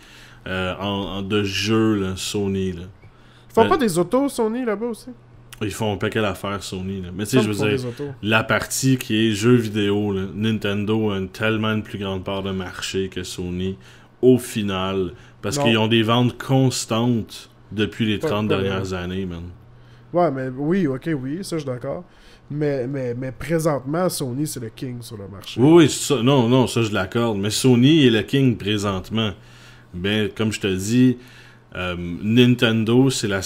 de jeu, là, Sony, là. Ils font Ben, pas des autos, Sony, là-bas aussi? Ils font un paquet d'affaires, Sony, là. Mais tu Ça, sais, je ils font veux des dire, autos. la partie qui est jeux vidéo, là, Nintendo a tellement une plus grande part de marché que Sony, au final. Parce Non. qu'ils ont des ventes constantes depuis les Pas- 30 pas dernières années, man. Ouais, mais oui, ok, oui, ça, je suis d'accord. Mais présentement, Sony, c'est le king sur le marché. Oui, oui, ça, non, ça je l'accorde. Mais Sony est le king présentement. Ben, comme je te dis, Nintendo, c'est la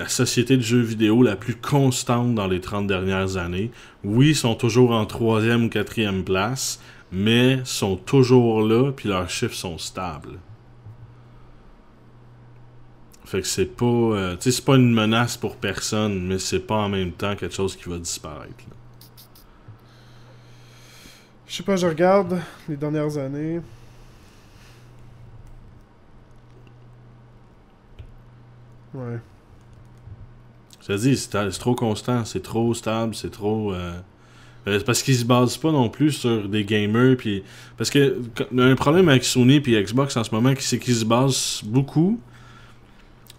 société de jeux vidéo la plus constante dans les 30 dernières années. Oui, ils sont toujours en 3e ou 4e place, mais sont toujours là, puis leurs chiffres sont stables. Fait que c'est pas... tu sais, c'est pas une menace pour personne, mais c'est pas en même temps quelque chose qui va disparaître. Là. Je sais pas, je regarde les dernières années. Ouais. Je te dis, c'est trop constant, c'est trop stable, c'est trop... c'est parce qu'ils se basent pas non plus sur des gamers, puis... Parce que un problème avec Sony puis Xbox en ce moment, c'est qu'ils se basent beaucoup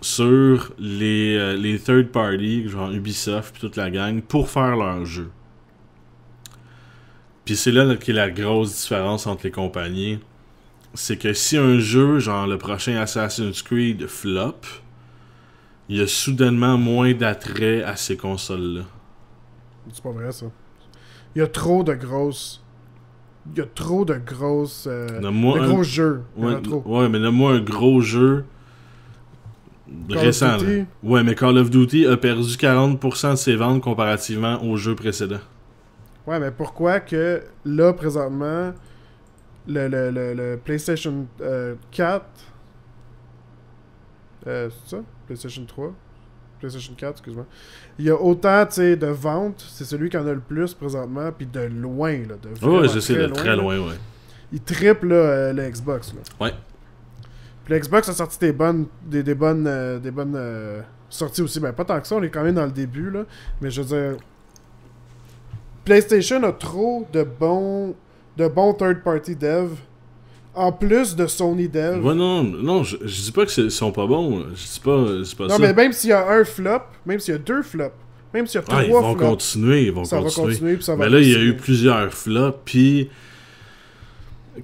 sur les third party, genre Ubisoft puis toute la gang, pour faire leurs jeux. Puis c'est là qu'est la grosse différence entre les compagnies. C'est que si un jeu, genre le prochain Assassin's Creed, flop, il y a soudainement moins d'attrait à ces consoles-là. C'est pas vrai, ça. Il y a trop de grosses... Il y a trop de grosses... de gros jeux. Ouais, mais donne-moi un gros jeu récent. Là. Ouais, mais Call of Duty a perdu 40% de ses ventes comparativement aux jeux précédents. Ouais, mais pourquoi que là, présentement, le PlayStation 4... c'est ça? PlayStation 3? PlayStation 4, excuse-moi. Il y a autant, tu sais, de ventes. C'est celui qui en a le plus présentement, puis de loin, là. Ouais, je sais, de très loin, ouais. Il triple, là, le Xbox, là. Ouais. Puis le Xbox a sorti des bonnes sorties aussi. Ben, pas tant que ça, on est quand même dans le début, là. Mais je veux dire... PlayStation a trop de bons third-party devs en plus de Sony dev. Ouais, non, je dis pas qu'ils sont pas bons. Je dis pas, c'est pas non, ça. mais même s'il y a un flop, même s'il y a deux flops, même s'il y a trois flops... Ils vont continuer. Ça va continuer, puis ça va mais là, continuer. il y a eu plusieurs flops, puis...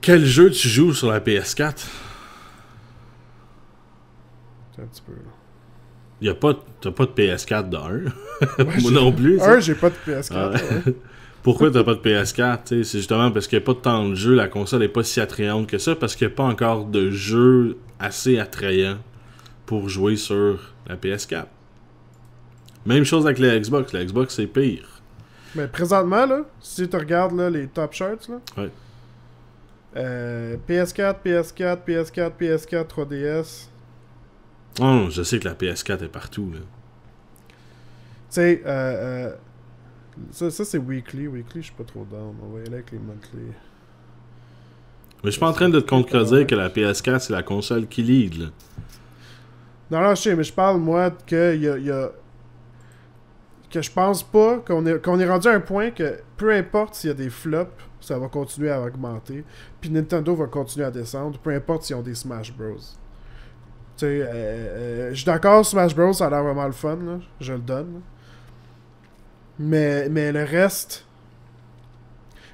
Quel jeu tu joues sur la PS4? C'est un petit peu, là. T'as pas de PS4 de 1. Moi non plus. J'ai pas de PS4. Ouais. Pourquoi t'as pas de PS4? T'sais? C'est justement parce qu'il n'y a pas de temps de jeu. La console n'est pas si attrayante que ça parce qu'il n'y a pas encore de jeu assez attrayant pour jouer sur la PS4. Même chose avec la Xbox. La Xbox, c'est pire. Mais présentement, là, si tu regardes là, les top charts, là, ouais. PS4, 3DS... Oh, je sais que la PS4 est partout. Tu sais, ça c'est weekly. Weekly, je suis pas trop down. On va y aller avec les monthly. Mais je suis pas en train de te contredire que la PS4 c'est la console qui lead. Là. Non, je sais, mais je parle, moi, que que je pense pas qu'on est rendu à un point que peu importe s'il y a des flops, ça va continuer à augmenter. Puis Nintendo va continuer à descendre, peu importe s'ils ont des Smash Bros. Tu sais, je suis d'accord, Smash Bros, ça a l'air vraiment le fun, là. Je le donne. Là. Mais le reste...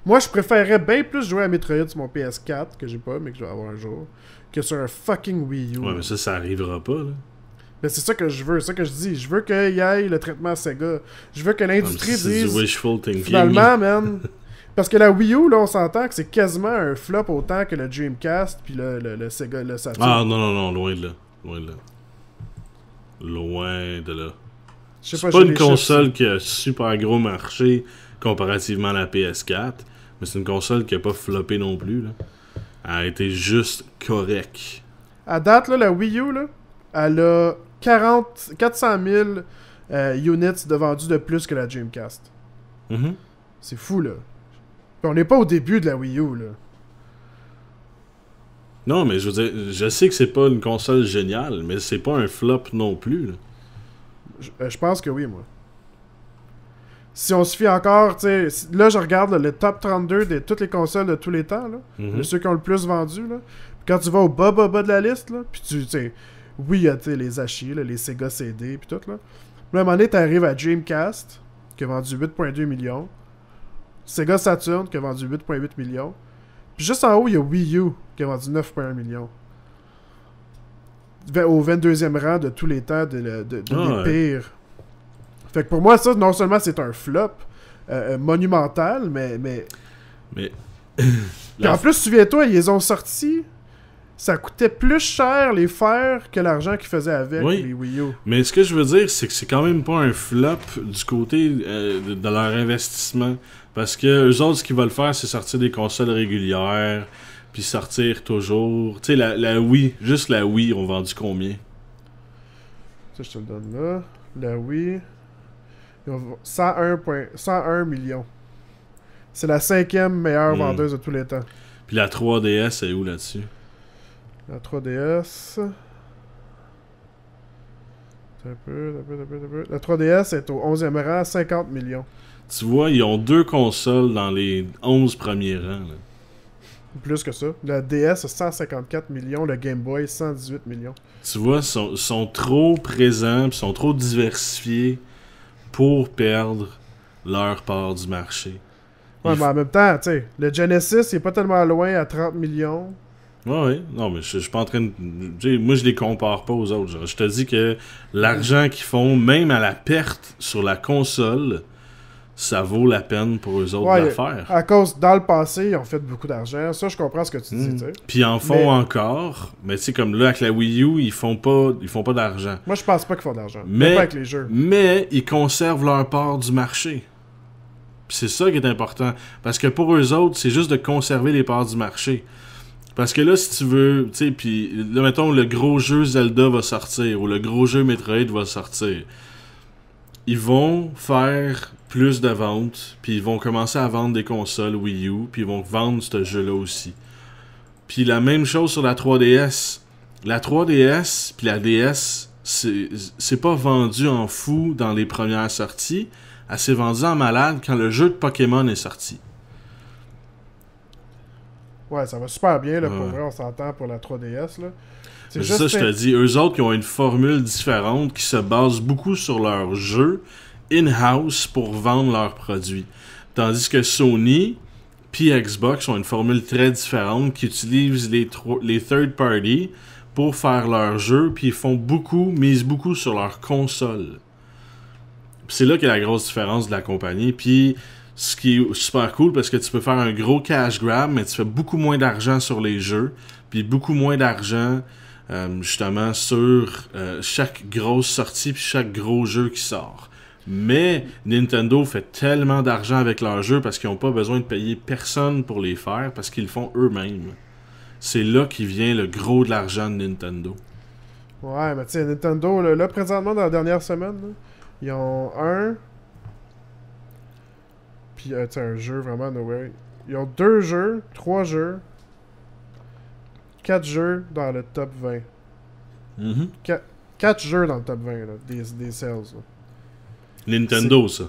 Moi, je préférerais bien plus jouer à Metroid sur mon PS4, que j'ai pas, mais que je vais avoir un jour, que sur un fucking Wii U. Ouais, mais ça arrivera pas, là. Mais c'est ça que je veux, c'est ça que je dis. Je veux qu'il y ait le traitement Sega. Je veux que l'industrie dise... C'est du wishful thinking. Finalement, man... Parce que la Wii U, là, on s'entend que c'est quasiment un flop autant que le Dreamcast puis le Sega, le Saturn. Ah, non, loin de là. Loin de là. C'est pas une console qui a un super gros marché comparativement à la PS4, mais c'est une console qui a pas floppé non plus. Là. Elle a été juste correcte. À date, là, la Wii U, là, elle a 400 000 units de vendus de plus que la Dreamcast. Mm-hmm. C'est fou, là. Puis on n'est pas au début de la Wii U, là. Non, mais je veux dire, je sais que c'est pas une console géniale, mais c'est pas un flop non plus. Là. Je pense que oui, moi. Si on se fie encore, tu sais, là je regarde là, le top 32 de toutes les consoles de tous les temps, là, ceux qui ont le plus vendu, là. Quand tu vas au bas de la liste, là, puis tu sais, oui, il y a les Ashi, là, les Sega CD, puis tout, là. Puis à un moment donné, t'arrives à Dreamcast, qui a vendu 8,2 millions. Sega Saturn, qui a vendu 8,8 millions. Puis juste en haut, il y a Wii U, qui a vendu 9,1 millions. Au 22e rang de tous les temps des pires. Fait que pour moi, ça, non seulement c'est un flop monumental, mais... Puis en plus, souviens-toi, ils les ont sortis... Ça coûtait plus cher les faire que l'argent qu'ils faisaient avec les Wii U. Mais ce que je veux dire, c'est que c'est quand même pas un flop du côté de leur investissement. Parce que eux autres, ce qu'ils veulent faire, c'est sortir des consoles régulières, puis sortir toujours... Tu sais, la Wii, juste la Wii, ont vendu combien? Ça, je te le donne là. La Wii... 101 millions. C'est la 5e meilleure vendeuse de tous les temps. Puis la 3DS, elle est où là-dessus? La 3DS... La 3DS est au 11e rang, 50 millions. Tu vois, ils ont 2 consoles dans les 11 premiers rangs. Là. Plus que ça. La DS a 154 millions, le Game Boy 118 millions. Tu vois, sont trop présents, pis sont trop diversifiés pour perdre leur part du marché. Ouais, mais en même temps, tu sais, le Genesis, il est pas tellement loin à 30 millions. Ouais. Non, mais je suis pas en train de... Moi, je les compare pas aux autres. Genre. Je te dis que l'argent qu'ils font, même à la perte sur la console, ça vaut la peine pour eux autres de le faire. À cause, dans le passé, ils ont fait beaucoup d'argent. Ça, je comprends ce que tu dis, tu sais. Puis ils en font encore. Mais tu sais, comme là, avec la Wii U, ils font pas d'argent. Moi, je pense pas qu'ils font d'argent. Mais, pas avec les jeux. Mais ils conservent leur part du marché. Puis c'est ça qui est important. Parce que pour eux autres, c'est juste de conserver les parts du marché. Parce que là, si tu veux, tu sais, puis là, mettons, le gros jeu Zelda va sortir, ou le gros jeu Metroid va sortir. Ils vont faire plus de ventes, puis ils vont commencer à vendre des consoles Wii U, puis ils vont vendre ce jeu-là aussi. Puis la même chose sur la 3DS. La 3DS, puis la DS, c'est pas vendu en fou dans les premières sorties. Elle s'est vendue en malade quand le jeu de Pokémon est sorti. Ouais, ça va super bien, là, pour vrai, on s'entend pour la 3DS, là. C'est ça, je te dis. Eux autres qui ont une formule différente, qui se base beaucoup sur leur jeu in-house pour vendre leurs produits. Tandis que Sony puis Xbox ont une formule très différente qui utilise les third party pour faire leurs jeux, puis ils misent beaucoup sur leur console. Puis c'est là qu'il y a la grosse différence de la compagnie. Puis ce qui est super cool parce que tu peux faire un gros cash grab, mais tu fais beaucoup moins d'argent sur les jeux, puis beaucoup moins d'argent justement sur chaque grosse sortie puis chaque gros jeu qui sort. Mais Nintendo fait tellement d'argent avec leurs jeux parce qu'ils n'ont pas besoin de payer personne pour les faire parce qu'ils le font eux-mêmes. C'est là qu'il vient le gros de l'argent de Nintendo. Ouais, mais tu sais, Nintendo, là, présentement, dans la dernière semaine, là, ils ont puis tu sais, un jeu vraiment nowhere. Ils ont 2 jeux, 3 jeux, 4 jeux dans le top 20. 4 jeux dans le top 20, là, des sales. Là. Nintendo, ça.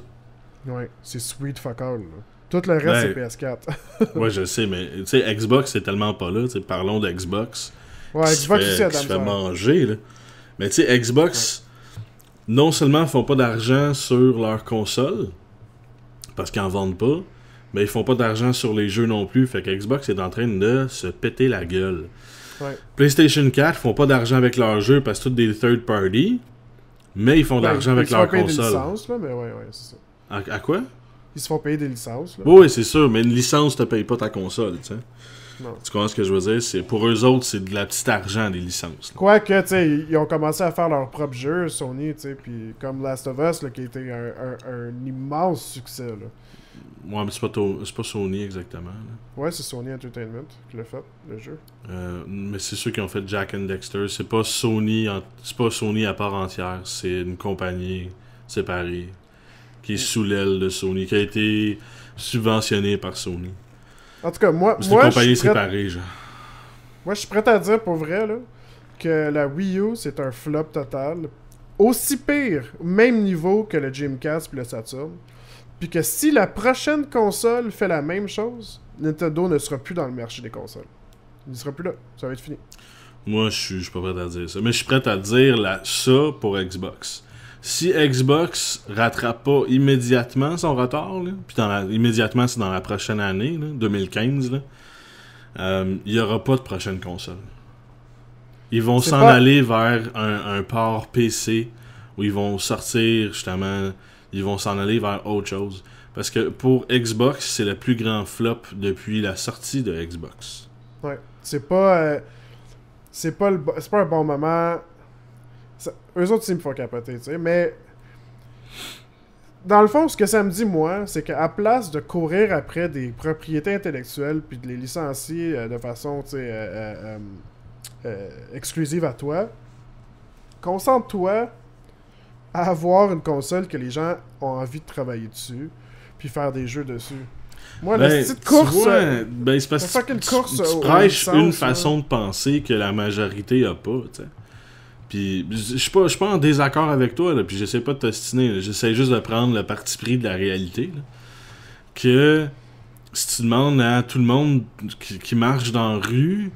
Ouais, c'est sweet fuck all. Là. Tout le reste, c'est PS4. Ouais, je sais, mais tu sais, Xbox, c'est tellement pas là. Parlons de Xbox. Ouais, Xbox aussi a qui se fait manger, là. Mais tu sais, Xbox, non seulement font pas d'argent sur leur console, parce qu'ils en vendent pas, mais ils font pas d'argent sur les jeux non plus. Fait que Xbox est en train de se péter la gueule. Ouais. PlayStation 4 font pas d'argent avec leurs jeux parce que c'est tous des third party, mais ils font de l'argent avec leur console. Ils se font payer des licences, là, mais ouais, c'est ça. À quoi? Ils se font payer des licences, là. Oui, c'est sûr, mais une licence te paye pas ta console, tu sais. Non. Tu comprends ce que je veux dire? C'est, pour eux autres, c'est de la petite argent, des licences. Quoique, tu sais, ils ont commencé à faire leur propre jeu, Sony, tu sais, puis comme Last of Us, là, qui a été un immense succès, là. Ouais, mais c'est pas Sony exactement. Là. Ouais, c'est Sony Entertainment qui l'a fait, le jeu. Mais c'est ceux qui ont fait Jack and Dexter. C'est pas Sony à part entière. C'est une compagnie séparée qui est sous l'aile de Sony, qui a été subventionnée par Sony. En tout cas, moi, c'est une compagnie séparée, genre. Moi, je suis prêt à dire pour vrai, là, que la Wii U, c'est un flop total. Aussi pire, même niveau que le Dreamcast et le Saturn. Puis que si la prochaine console fait la même chose, Nintendo ne sera plus dans le marché des consoles. Il ne sera plus là. Ça va être fini. Moi, je suis pas prêt à dire ça. Mais je suis prêt à dire ça pour Xbox. Si Xbox rattrape pas immédiatement son retard, là, puis immédiatement, c'est dans la prochaine année, là, 2015, il n'y aura pas de prochaine console. Ils vont aller vers un port PC où ils vont sortir, justement... Ils vont s'en aller vers autre chose. Parce que pour Xbox, c'est le plus grand flop depuis la sortie de Xbox. Ouais. C'est pas un bon moment. Eux autres, ils me font capoter, tu sais. Mais dans le fond, ce que ça me dit, moi, c'est qu'à place de courir après des propriétés intellectuelles puis de les licencier de façon, tu sais, exclusive à toi, concentre-toi à avoir une console que les gens ont envie de travailler dessus, puis faire des jeux dessus. Moi, la petite course... c'est parce que tu prêches une façon de penser que la majorité a pas, tu sais. Puis je suis pas en désaccord avec toi, là, puis j'essaie pas de t'ostiner, là. J'essaie juste de prendre le parti pris de la réalité, là. Que si tu demandes à tout le monde qui marche dans la rue,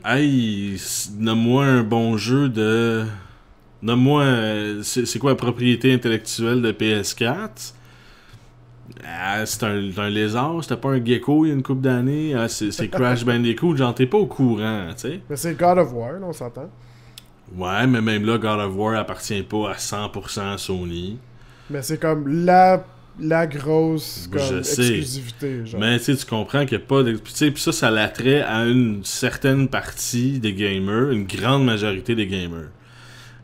hey, nomme-moi un bon jeu de... Nomme-moi, c'est quoi la propriété intellectuelle de PS4? Ah, c'est un lézard, c'était pas un gecko il y a une couple d'années. Ah, c'est Crash Bandicoot, j'en t'es pas au courant, tu sais. Mais c'est God of War, là, on s'entend. Ouais, mais même là, God of War appartient pas à 100% à Sony. Mais c'est comme la grosse comme, sais. exclusivité. Genre. Mais tu comprends qu'il n'y a pas de... Puis ça l'attrait à une certaine partie des gamers, une grande majorité des gamers.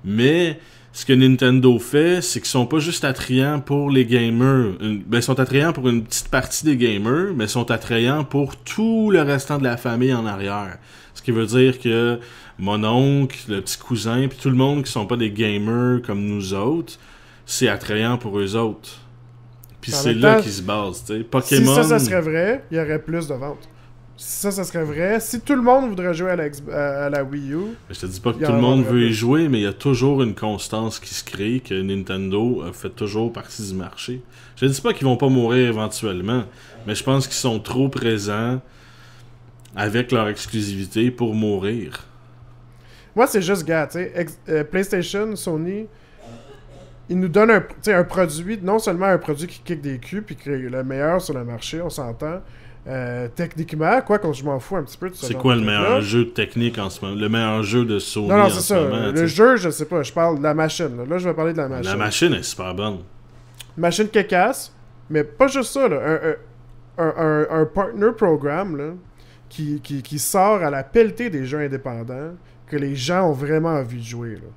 Mais ce que Nintendo fait, c'est qu'ils sont pas juste attrayants pour les gamers. Ils sont attrayants pour une petite partie des gamers, mais ils sont attrayants pour tout le restant de la famille en arrière. Ce qui veut dire que mon oncle, le petit cousin, puis tout le monde qui sont pas des gamers comme nous autres, c'est attrayant pour eux autres. Puis c'est là qu'ils se basent, tu sais. Pokémon... Si ça serait vrai, il y aurait plus de ventes. Si ça serait vrai, si tout le monde voudrait jouer à la Wii U... Je te dis pas que tout le monde veut y jouer, mais il y a toujours une constance qui se crée, que Nintendo fait toujours partie du marché. Je te dis pas qu'ils vont pas mourir éventuellement, mais je pense qu'ils sont trop présents avec leur exclusivité pour mourir. Moi, c'est juste, gars, tu sais, PlayStation, Sony... Ils nous donnent un produit, non seulement un produit qui kick des culs, puis qui est le meilleur sur le marché, on s'entend. Techniquement, quoi qu'on je m'en fous un petit peu de ça. C'est quoi le meilleur jeu technique en ce moment? Le meilleur jeu de Sony en ce moment? Non, c'est ça. Le jeu, je sais pas, je parle de la machine. Là, je vais parler de la machine. La machine est super bonne. Machine qui casse, mais pas juste ça, là. Un partner program, là, qui sort à la pelletée des jeux indépendants, que les gens ont vraiment envie de jouer, là.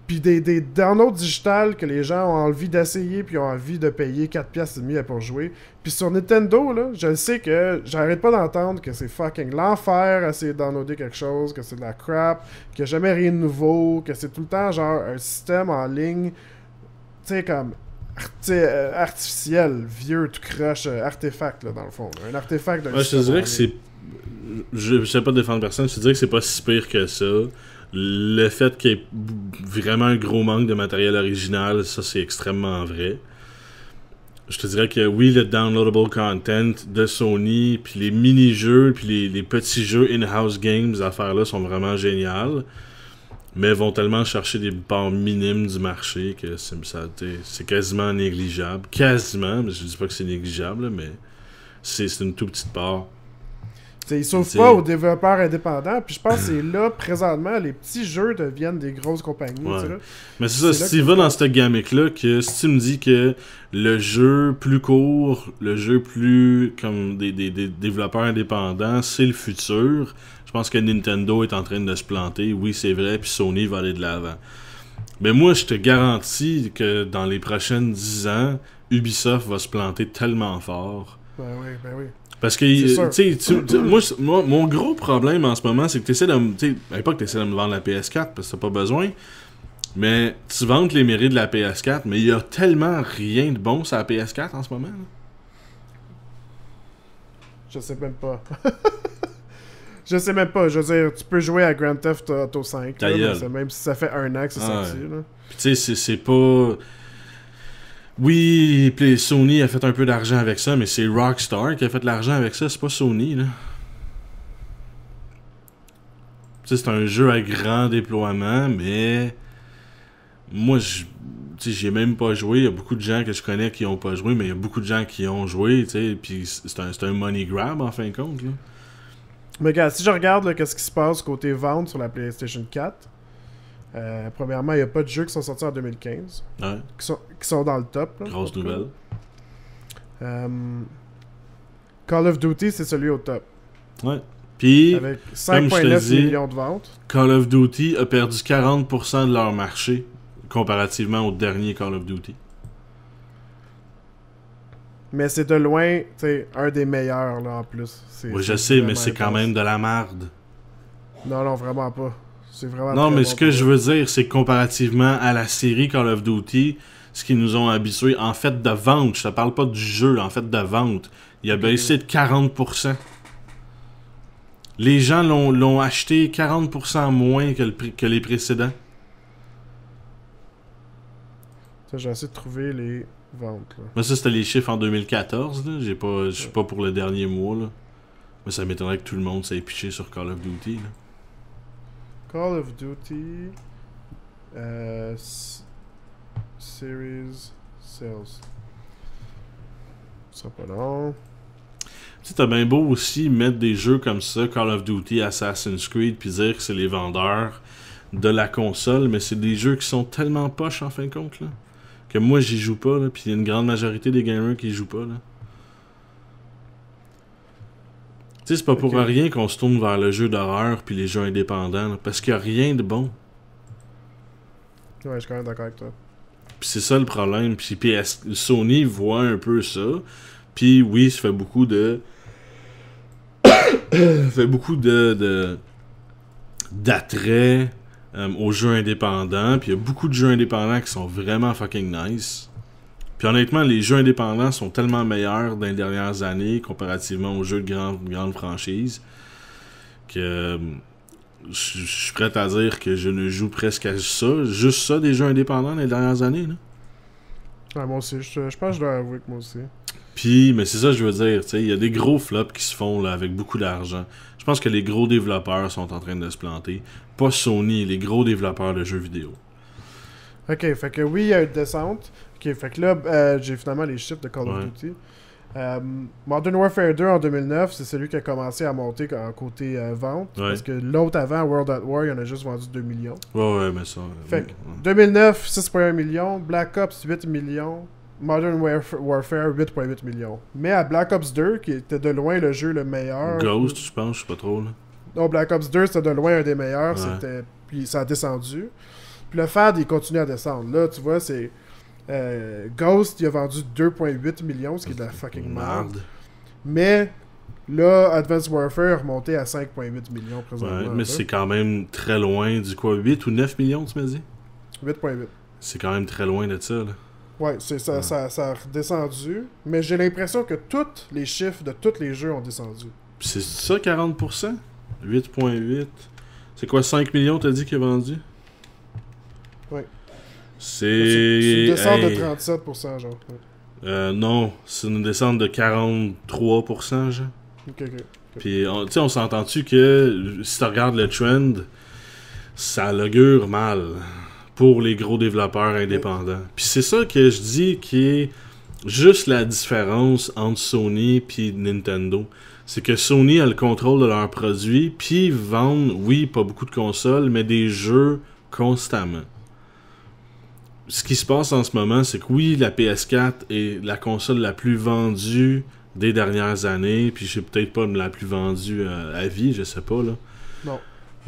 Puis des downloads digital que les gens ont envie d'essayer puis ont envie de payer 4$ pour jouer. Puis sur Nintendo, là, je sais que j'arrête pas d'entendre que c'est fucking l'enfer à essayer de downloader quelque chose, que c'est de la crap, qu'il n'y a jamais rien de nouveau, que c'est tout le temps genre un système en ligne, tu sais, comme artificiel, vieux, tout croche, artefact, là, dans le fond. Là. Un artefact de je te dirais que c'est... Je sais pas défendre personne, je te dirais que c'est pas si pire que ça. Le fait qu'il y ait vraiment un gros manque de matériel original, ça c'est extrêmement vrai. Je te dirais que oui, le downloadable content de Sony, puis les mini-jeux, puis les petits jeux in-house games, ces affaires-là sont vraiment géniales, mais vont tellement chercher des parts minimes du marché que c'est quasiment négligeable. Quasiment, mais je dis pas que c'est négligeable, mais c'est une toute petite part. T'sais, ils sauvent pas aux développeurs indépendants, puis je pense que c'est là, présentement, les petits jeux deviennent des grosses compagnies. Ouais. Là. Mais c'est ça, si tu vas dans cette gamique-là, que si tu me dis que le jeu plus court, le jeu plus comme des développeurs indépendants, c'est le futur, je pense que Nintendo est en train de se planter. Oui, c'est vrai, puis Sony va aller de l'avant. Mais moi, je te garantis que dans les prochaines 10 ans, Ubisoft va se planter tellement fort. Ben oui. Parce que, tu sais, moi, mon gros problème en ce moment, c'est que tu essaies de pas que tu essaies de me vendre la PS4, parce que t'as pas besoin, mais tu vantes les mérites de la PS4, mais il y a tellement rien de bon sur la PS4 en ce moment. Là. Je sais même pas. Je sais même pas. Je veux dire, tu peux jouer à Grand Theft Auto 5, là, même si ça fait 1 an que c'est sorti. Là. Puis tu sais, c'est pas... Oui, Sony a fait un peu d'argent avec ça, mais c'est Rockstar qui a fait de l'argent avec ça, c'est pas Sony, là. Tu sais, c'est un jeu à grand déploiement, mais... Moi, j'ai même pas joué. Il y a beaucoup de gens que je connais qui ont pas joué, mais il y a beaucoup de gens qui ont joué, tu sais, puis c'est un money grab, en fin de compte, là. Mais regarde, si je regarde qu'est-ce qui se passe côté vente sur la PlayStation 4... premièrement, il n'y a pas de jeux qui sont sortis en 2015. Ouais. Qui sont dans le top. Là, grosse nouvelle. Call of Duty, c'est celui au top. Ouais. Puis, avec 5,9 millions de ventes. Call of Duty a perdu 40% de leur marché comparativement au dernier Call of Duty. Mais c'est de loin un des meilleurs là, en plus. Oui, je sais, mais c'est quand même de la merde. Non, vraiment pas. C'est vraiment non, mais ce que je veux dire, c'est que comparativement à la série Call of Duty, ce qu'ils nous ont habitués, en fait de vente, je te parle pas du jeu, en fait de vente, il a baissé de 40%. Les gens l'ont acheté 40% moins que les précédents. Ça, j'ai essayé de trouver les ventes. Là. Mais ça, c'était les chiffres en 2014. Là. Je suis pas pour le dernier mois. Là. Mais ça m'étonnerait que tout le monde s'est piché sur Call of Duty. Là. Call of Duty Series Sales. Ce sera pas long. Tu sais, t'as bien beau aussi mettre des jeux comme ça, Call of Duty, Assassin's Creed, puis dire que c'est les vendeurs de la console, mais c'est des jeux qui sont tellement poches en fin de compte, là, que moi j'y joue pas, là, puis il y a une grande majorité des gamers qui y jouent pas, là. Tu sais, c'est pas pour rien qu'on se tourne vers le jeu d'horreur puis les jeux indépendants, là, parce qu'il y a rien de bon. Ouais, je suis quand même d'accord avec toi. Puis c'est ça le problème, puis Sony voit un peu ça, puis oui, ça fait beaucoup de... fait beaucoup d'attrait aux jeux indépendants, puis il y a beaucoup de jeux indépendants qui sont vraiment fucking nice. Puis honnêtement, les jeux indépendants sont tellement meilleurs dans les dernières années comparativement aux jeux de grande franchise que je suis prêt à dire que je ne joue presque à ça, juste ça des jeux indépendants dans les dernières années. Là. Ouais, moi aussi, je pense que je dois avouer que moi aussi. Puis, mais c'est ça que je veux dire, tu sais, il y a des gros flops qui se font là, avec beaucoup d'argent. Je pense que les gros développeurs sont en train de se planter. Pas Sony, les gros développeurs de jeux vidéo. Ok, fait que oui, il y a une descente. Ok, fait que là, j'ai finalement les chiffres de Call of Duty. Modern Warfare 2 en 2009, c'est celui qui a commencé à monter en côté vente. Ouais. Parce que l'autre avant, World at War, il en a juste vendu 2 millions. Ouais, mais ça... Fait que 2009, 6,1 millions. Black Ops, 8 millions. Modern Warfare, 8,8 millions. Mais à Black Ops 2, qui était de loin le jeu le meilleur... Ghost, je pense, je sais pas trop, là. Non, Black Ops 2, c'était de loin un des meilleurs. Ouais. Puis ça a descendu. Puis le FAD, il continue à descendre. Là, tu vois, c'est... Ghost, il a vendu 2,8 millions, ce qui est de la fucking merde. Mais là, Advanced Warfare est remonté à 5,8 millions présentement. Ouais, mais c'est quand même très loin du quoi, 8 ou 9 millions, tu m'as dit? 8,8. C'est quand même très loin de ça, là. Ouais, ça a redescendu. Mais j'ai l'impression que tous les chiffres de tous les jeux ont descendu. Pis c'est ça, 40%? 8,8. C'est quoi, 5 millions, t'as dit qu'il a vendu? Ouais. C'est une descente de 37%, genre. Ouais. Non, c'est une descente de 43%, genre. Ok. Puis, tu sais, on s'entend-tu que si tu regardes le trend, ça l'augure mal pour les gros développeurs indépendants. Puis c'est ça que je dis qui est juste la différence entre Sony puis Nintendo. C'est que Sony a le contrôle de leurs produits, puis ils vendent, oui, pas beaucoup de consoles, mais des jeux constamment. Ce qui se passe en ce moment, c'est que oui, la PS4 est la console la plus vendue des dernières années, puis je sais peut-être pas la plus vendue à vie, je sais pas, là. Non.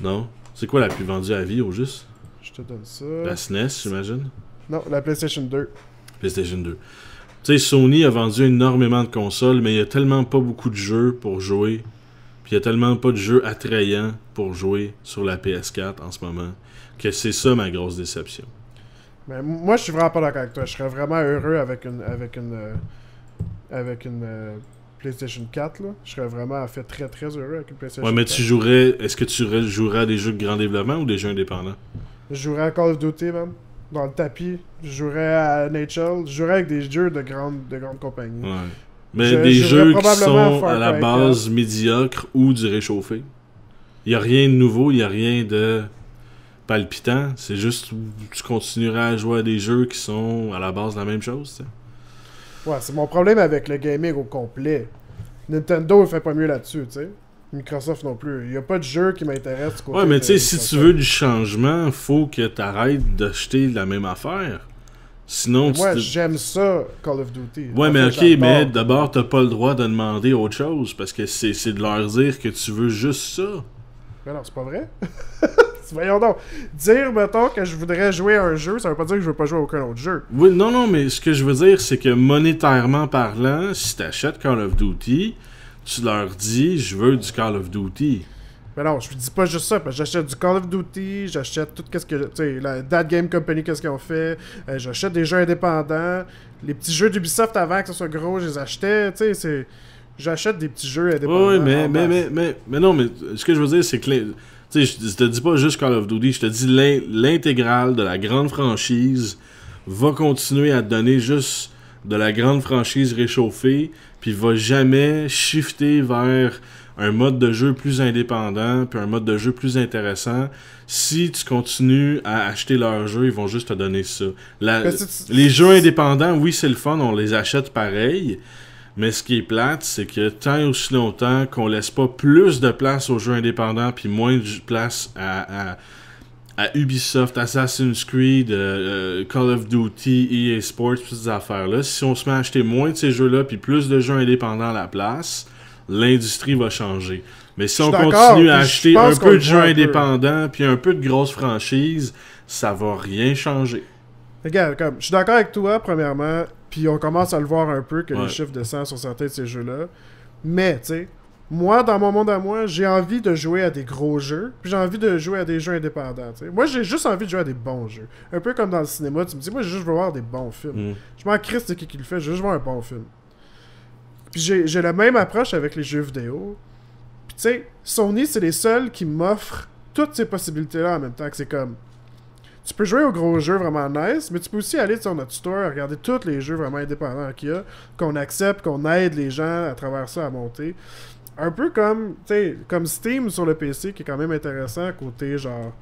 Non? C'est quoi la plus vendue à vie, au juste? Je te donne ça. La SNES, j'imagine? Non, la PlayStation 2. PlayStation 2. Tu sais, Sony a vendu énormément de consoles, mais il y a tellement pas beaucoup de jeux pour jouer, puis il y a tellement pas de jeux attrayants pour jouer sur la PS4 en ce moment, que c'est ça ma grosse déception. Mais moi, je suis vraiment pas d'accord avec toi. Je serais vraiment heureux avec une PlayStation 4, là. Je serais vraiment fait très très heureux avec une PlayStation 4. Ouais, mais tu jouerais... Est-ce que tu jouerais à des jeux de grand développement ou des jeux indépendants? Je jouerais à Call of Duty, man. Dans le tapis. Je jouerais à NHL. Je jouerais avec des jeux de grande compagnie. Ouais. Mais des jeux qui sont à la base médiocres ou du réchauffé. Il n'y a rien de nouveau, il n'y a rien de palpitant. C'est juste tu continueras à jouer à des jeux qui sont à la base la même chose, tu sais. Ouais, c'est mon problème avec le gaming au complet. Nintendo ne fait pas mieux là-dessus, tu sais. Microsoft non plus. Il n'y a pas de jeu qui m'intéresse du côté. Ouais, mais tu sais, si tu veux du changement, faut que tu arrêtes d'acheter la même affaire. Sinon, moi, j'aime ça, Call of Duty. Ouais, mais ok, mais d'abord, t'as pas le droit de demander autre chose, parce que c'est de leur dire que tu veux juste ça. Mais non, c'est pas vrai. Voyons donc. Dire, mettons, que je voudrais jouer à un jeu, ça veut pas dire que je veux pas jouer à aucun autre jeu. Oui, non, mais ce que je veux dire, c'est que monétairement parlant, si t'achètes Call of Duty, tu leur dis, je veux du Call of Duty. Mais non, je dis pas juste ça, parce que j'achète du Call of Duty, j'achète tout ce que... Tu sais, la That Game Company, qu'est-ce qu'ils ont fait, j'achète des jeux indépendants, les petits jeux d'Ubisoft avant que ce soit gros, je les achetais, tu sais, c'est... j'achète des petits jeux Oui, indépendants. oui, en masse. mais non, mais ce que je veux dire, c'est que tu sais, je te dis pas juste Call of Duty, je te dis l'intégrale de la grande franchise va continuer à te donner juste de la grande franchise réchauffée, puis va jamais shifter vers un mode de jeu plus indépendant, puis un mode de jeu plus intéressant. Si tu continues à acheter leurs jeux, ils vont juste te donner ça. Les jeux indépendants, oui, c'est le fun, on les achète pareil, mais ce qui est plate, c'est que tant et aussi longtemps qu'on laisse pas plus de place aux jeux indépendants, puis moins de place à Ubisoft, Assassin's Creed, Call of Duty, EA Sports, toutes ces affaires-là, si on se met à acheter moins de ces jeux-là, puis plus de jeux indépendants à la place, l'industrie va changer. Mais si on continue à acheter un peu de jeux indépendants, puis un peu de grosses franchises, ça va rien changer. Regarde, comme, je suis d'accord avec toi, premièrement, puis on commence à le voir un peu, que les chiffres descendent sur certains de ces jeux-là. Mais, tu sais, moi, dans mon monde à moi, j'ai envie de jouer à des gros jeux, puis j'ai envie de jouer à des jeux indépendants, t'sais. Moi, j'ai juste envie de jouer à des bons jeux. Un peu comme dans le cinéma, tu me dis, moi, je veux voir des bons films. Je m'en crisse de qui le fait, je veux juste voir un bon film. Puis j'ai la même approche avec les jeux vidéo. Puis tu sais, Sony, c'est les seuls qui m'offrent toutes ces possibilités-là en même temps, que c'est comme... Tu peux jouer aux gros jeux vraiment nice, mais tu peux aussi aller sur notre store et regarder tous les jeux vraiment indépendants qu'il y a, qu'on accepte, qu'on aide les gens à travers ça à monter. Un peu comme, tu sais, comme Steam sur le PC, qui est quand même intéressant, côté genre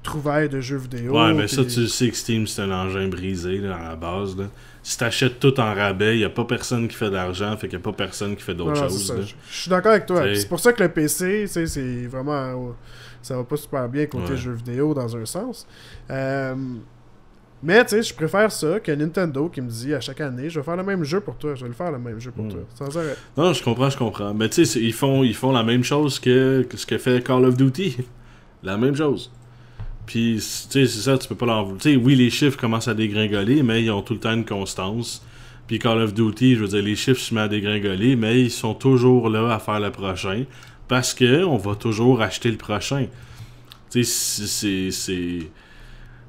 trouvailles de jeux vidéo. Ouais, mais ça, tu sais que Steam, c'est un engin brisé, là, à la base, là. Si t'achètes tout en rabais, il n'y a pas personne qui fait de l'argent, fait qu'il n'y a pas personne qui fait d'autres choses. Je suis d'accord avec toi. C'est pour ça que le PC, tu sais, c'est vraiment... ça va pas super bien côté jeux vidéo dans un sens. Mais tu sais, je préfère ça que Nintendo qui me dit à chaque année, je vais faire le même jeu pour toi, je vais le faire le même jeu pour toi. Sans arrêt. Non, je comprends. Mais tu sais, ils font la même chose que ce que fait Call of Duty. La même chose. Puis, tu sais, c'est ça, tu peux pas leur... Tu sais, oui, les chiffres commencent à dégringoler, mais ils ont tout le temps une constance. Puis Call of Duty, je veux dire, les chiffres se mettent à dégringoler, mais ils sont toujours là à faire le prochain. Parce que on va toujours acheter le prochain. Tu sais, c'est...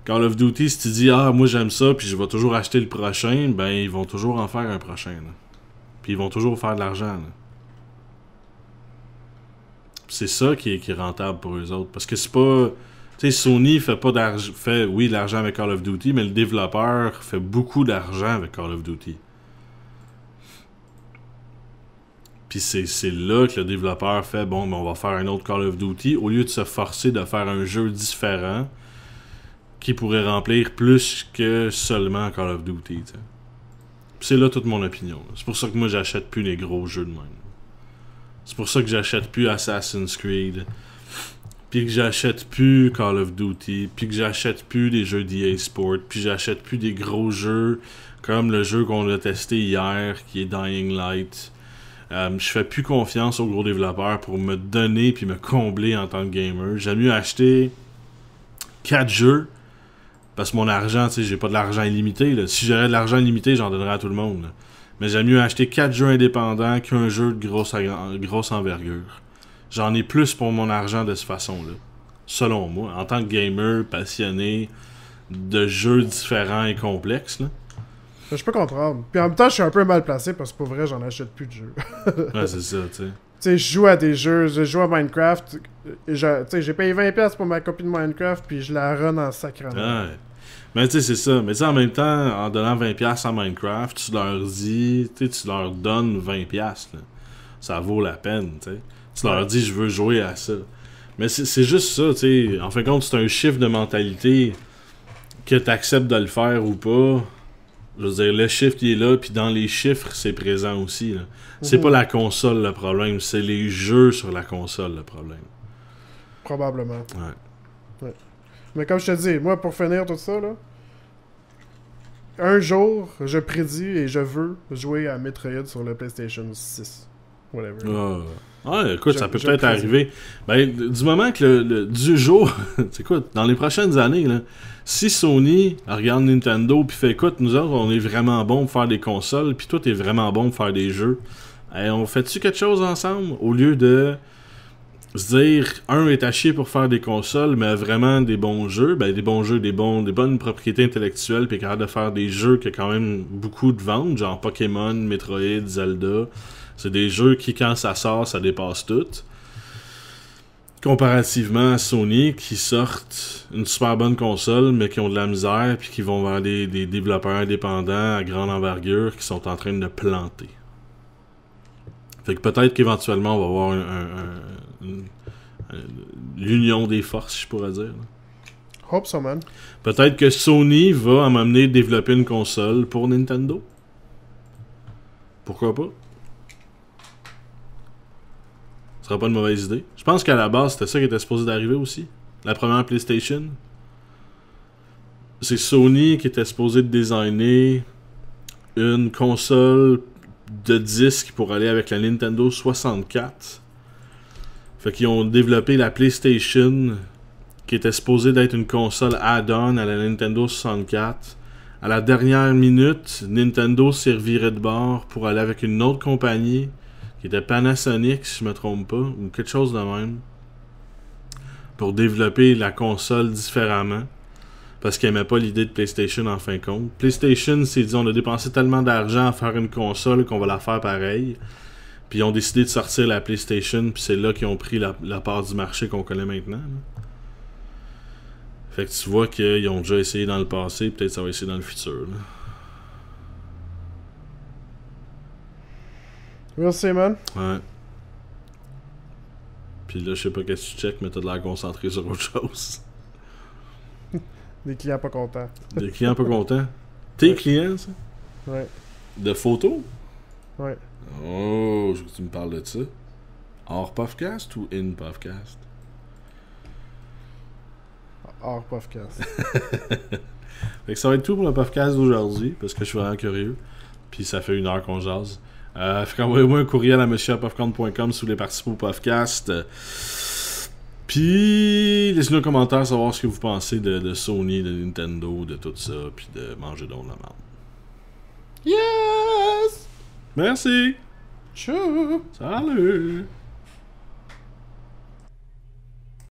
Call of Duty, si tu dis « Ah, moi j'aime ça, puis je vais toujours acheter le prochain », ben ils vont toujours en faire un prochain. Là. Puis ils vont toujours faire de l'argent. Là. C'est ça qui est rentable pour eux autres. Parce que c'est pas... Tu sais, Sony fait pas d'argent... Fait, oui, de l'argent avec Call of Duty, mais le développeur fait beaucoup d'argent avec Call of Duty. Puis c'est là que le développeur fait « Bon, ben on va faire un autre Call of Duty » au lieu de se forcer de faire un jeu différent qui pourrait remplir plus que seulement Call of Duty. T'sais. C'est là toute mon opinion. C'est pour ça que moi j'achète plus les gros jeux de même. C'est pour ça que j'achète plus Assassin's Creed, puis que j'achète plus Call of Duty, puis que j'achète plus des jeux d'EA Sport, puis j'achète plus des gros jeux comme le jeu qu'on a testé hier qui est Dying Light. Je fais plus confiance aux gros développeurs pour me donner puis me combler en tant que gamer. J'aime mieux acheter 4 jeux. Parce que mon argent, tu sais, j'ai pas de l'argent illimité. Là. Si j'aurais de l'argent illimité, j'en donnerais à tout le monde. Là. Mais j'aime mieux acheter 4 jeux indépendants qu'un jeu de grosse envergure. J'en ai plus pour mon argent de cette façon-là. Selon moi, en tant que gamer passionné de jeux différents et complexes. Là. Je peux comprendre. Puis en même temps, je suis un peu mal placé parce que pour vrai, j'en achète plus de jeux. Ouais, c'est ça, tu sais. Tu sais, je joue à des jeux, je joue à Minecraft. Tu sais, j'ai payé 20$ pour ma copie de Minecraft, puis je la run en sacrant. Ouais. Mais tu sais, c'est ça. Mais tu sais, en même temps, en donnant 20$ à Minecraft, tu leur dis, tu leur donnes 20$. Là. Ça vaut la peine, tu sais. Tu leur dis, je veux jouer à ça. Mais c'est juste ça, tu sais. En fin de compte, c'est un chiffre de mentalité que tu acceptes de le faire ou pas. Je veux dire, le chiffre qui est là, puis dans les chiffres, c'est présent aussi. Là. C'est pas la console le problème, c'est les jeux sur la console le problème. Probablement. Ouais. Mais comme je te dis, moi, pour finir tout ça, là, un jour, je prédis et je veux jouer à Metroid sur le PlayStation 6. Whatever. Ouais, écoute, ça peut peut-être arriver. Ben, du moment que du jour, écoute, dans les prochaines années, là, si Sony regarde Nintendo puis fait, écoute, nous autres, on est vraiment bon pour faire des consoles, puis toi, t'es vraiment bon pour faire des jeux, on fait-tu quelque chose ensemble au lieu de se dire, un est à chier pour faire des consoles, mais vraiment des bons jeux, ben des bons jeux, des bonnes propriétés intellectuelles, puis capable de faire des jeux qui ont quand même beaucoup de ventes, genre Pokémon, Metroid, Zelda, C'est des jeux qui, quand ça sort, ça dépasse tout. Comparativement à Sony, qui sortent une super bonne console, mais qui ont de la misère, puis qui vont vers des développeurs indépendants à grande envergure qui sont en train de planter. Fait que peut-être qu'éventuellement, on va avoir l'union des forces, si je pourrais dire. Hope so, man. Peut-être que Sony va m'amener développer une console pour Nintendo. Pourquoi pas? Ce sera pas une mauvaise idée. Je pense qu'à la base, c'était ça qui était supposé d'arriver aussi. La première PlayStation. C'est Sony qui était supposé de designer une console de disques pour aller avec la Nintendo 64. Fait qu'ils ont développé la PlayStation qui était supposée d'être une console add-on à la Nintendo 64. À la dernière minute, Nintendo servirait de bord pour aller avec une autre compagnie qui était Panasonic, si je me trompe pas, ou quelque chose de même, pour développer la console différemment, parce qu'ils n'aimaient pas l'idée de PlayStation en fin de compte. PlayStation s'est dit, on a dépensé tellement d'argent à faire une console qu'on va la faire pareil, puis ils ont décidé de sortir la PlayStation, puis c'est là qu'ils ont pris la part du marché qu'on connaît maintenant. Là. Fait que tu vois qu'ils ont déjà essayé dans le passé, peut-être ça va essayer dans le futur. Là. Merci, man. Ouais. Puis là, je sais pas qu'est-ce que tu check, mais t'as de l'air concentré sur autre chose. Des clients pas contents. Des clients pas contents. Tes clients, ça? Ouais. De photos? Ouais. Oh, je veux que tu me parles de ça. Hors podcast ou in podcast? Hors podcast. Fait que ça va être tout pour le podcast d'aujourd'hui, parce que je suis vraiment curieux. Puis ça fait 1 heure qu'on jase. Fait qu'envoyez-moi un courriel à monsieur@popcorn.com si vous voulez participer au podcast. Puis laissez-nous un commentaire savoir ce que vous pensez de Sony, de Nintendo, de tout ça, puis de manger donc de la merde. Yes! Merci! Tchou! Salut!